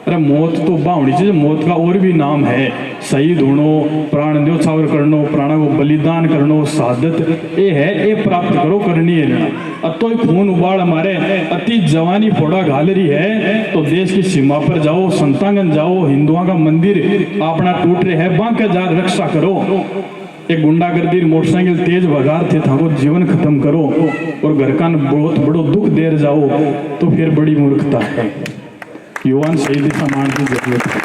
अरे मौत तो बावड़ी चीज, मौत का और भी नाम है, शहीद होनो, प्राण न्योछावर करनो, प्राणों को बलिदान करनो, शहादत ये है, ये प्राप्त करो करनी है। अतो खून उबाल हमारे अति जवानी फोड़ा घाल रही है, तो देश की सीमा पर जाओ, संतांगन जाओ, हिंदुओं का मंदिर अपना टूट रहे है, बांके जा रक्षा करो। एक गुंडागर्दी मोटरसाइकिल तेज भगार थे था, जीवन खत्म करो और घर का बहुत बड़ो दुख देर जाओ, तो फिर बड़ी मूर्खता है। युवान सही दिशा मान की जरूरत है,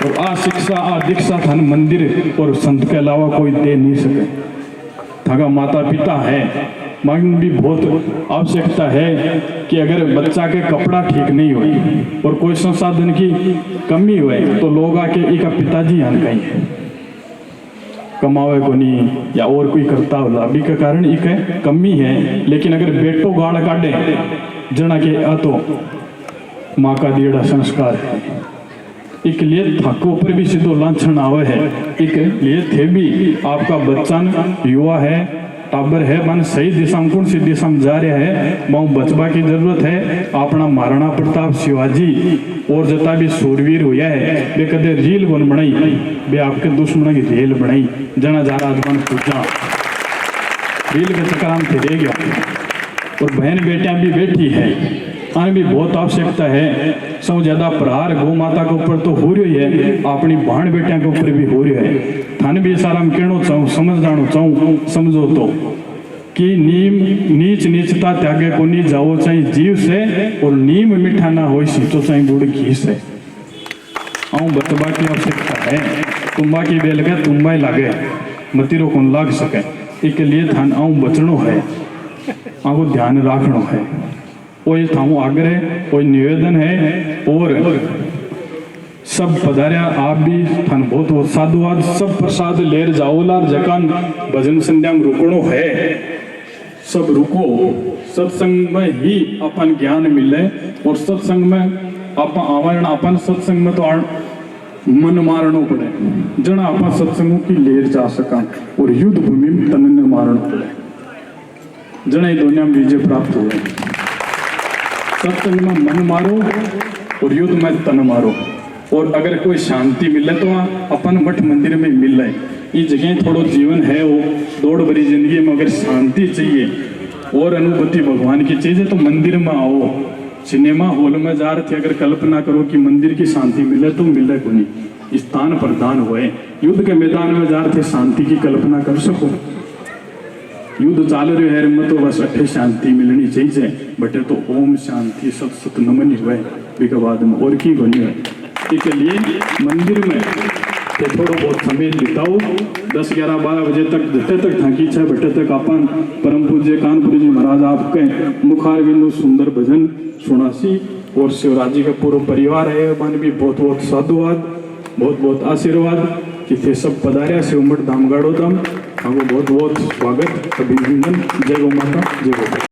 और आ शिक्षा आ दीक्षा थान मंदिर और संत के अलावा कोई दे नहीं सके। थाका माता पिता है, मांग भी बहुत आवश्यकता है कि अगर बच्चा के कपड़ा ठीक नहीं हुए और कोई संसाधन की कमी हुए, तो लोग आके एक पिताजी आन कहीं कमावे को नहीं या और कोई करता होला, अभी के कारण एक कमी है। लेकिन अगर बेटो गाड़ काटे जना के आ तो माँ का दियड़ा संस्कार है, एक लिए थको पर भी सीधो लाछन आवे है, एक लिए थे भी आपका बच्चन युवा है, टाबर है, मन सही दिशा में कौन सी दिशा में जा रहा है, बहु बचवा की जरूरत है। अपना महाराणा प्रताप शिवाजी और जता भी सूरवीर हुआ है, वे कदे रील बन बनाई, वे आपके दुश्मनों की रेल बनाई, जना जा राजमान पूजा रील के चक्राम थे रह गया। और बहन बेटियां भी बैठी है, आने भी बहुत आवश्यकता है। सब ज्यादा प्रहार गौ माता के ऊपर तो हो रही है, अपनी बहन बेटिया के ऊपर भी हो रही है। थान भी सारा में कहना चाहूँ, समझ जानो चाहूँ, समझो तो कि नीम नीच नीचता त्यागे को नहीं जाओ चाहे जीव से, और नीम मीठा ना हो सीचो चाहे गुड़ घी से। आऊँ बतबा की आवश्यकता है, तुम्बा की बेल के तुम्बा ही लागे, मतीरो कौन लाग सके, इसके लिए थान आऊँ बचनो है, आपको ध्यान रखना है। कोई थामो आग्रह, कोई निवेदन है, और सब पधारिया आप भी थान बहुत बहुत साधुवाद। सब प्रसाद लेर जाओला, जकान भजन संध्या में रुकनो है, सब रुको। सत्संग में ही अपन ज्ञान मिले, और सत्संग में अपन आवरण, अपन सत्संग में तो मन मारनो पड़े, जना अपन सत्संगों की लेर जा सका, और युद्ध भूमि में तन न मारनो पड़े, जना दुनिया में विजय प्राप्त हुए। सत्संग में मन मारो और युद्ध में तन मारो, और अगर कोई शांति मिले तो अपन मठ मंदिर में मिल रहे। ये जगह थोड़ा जीवन है, वो दौड़ भरी जिंदगी में अगर शांति चाहिए और अनुभूति भगवान की चीज है, तो मंदिर में आओ। सिनेमा हॉल में जा रहे थे, अगर कल्पना करो कि मंदिर की शांति मिले तो मिले को नहीं, स्थान प्रदान हुए। युद्ध के मैदान में जा रहे थे, शांति की कल्पना कर सको। युद्ध चाल रहे है में तो बस अठे शांति मिलनी चाहिए, बटे तो ओम शांति सत सत नमन हुए, के बाद में और की बनी है। इसके लिए मंदिर में तो थोड़ा बहुत समय बिताओ, 10, 11, 12 बजे तक, जते तक थाकी छे बटे तक अपन परम पूज्य कानपुरी जी महाराज आपके मुखार बिंदु सुंदर भजन सुनासी, और शिवराज जी का पूरा परिवार है, मन भी बहुत बहुत साधुवाद, बहुत बहुत आशीर्वाद कि थे सब पधारिया शिवमठ धामगाड़ो धाम। आपको बहुत बहुत स्वागत, अभिनंदन। जय गौ माता, जय गौ।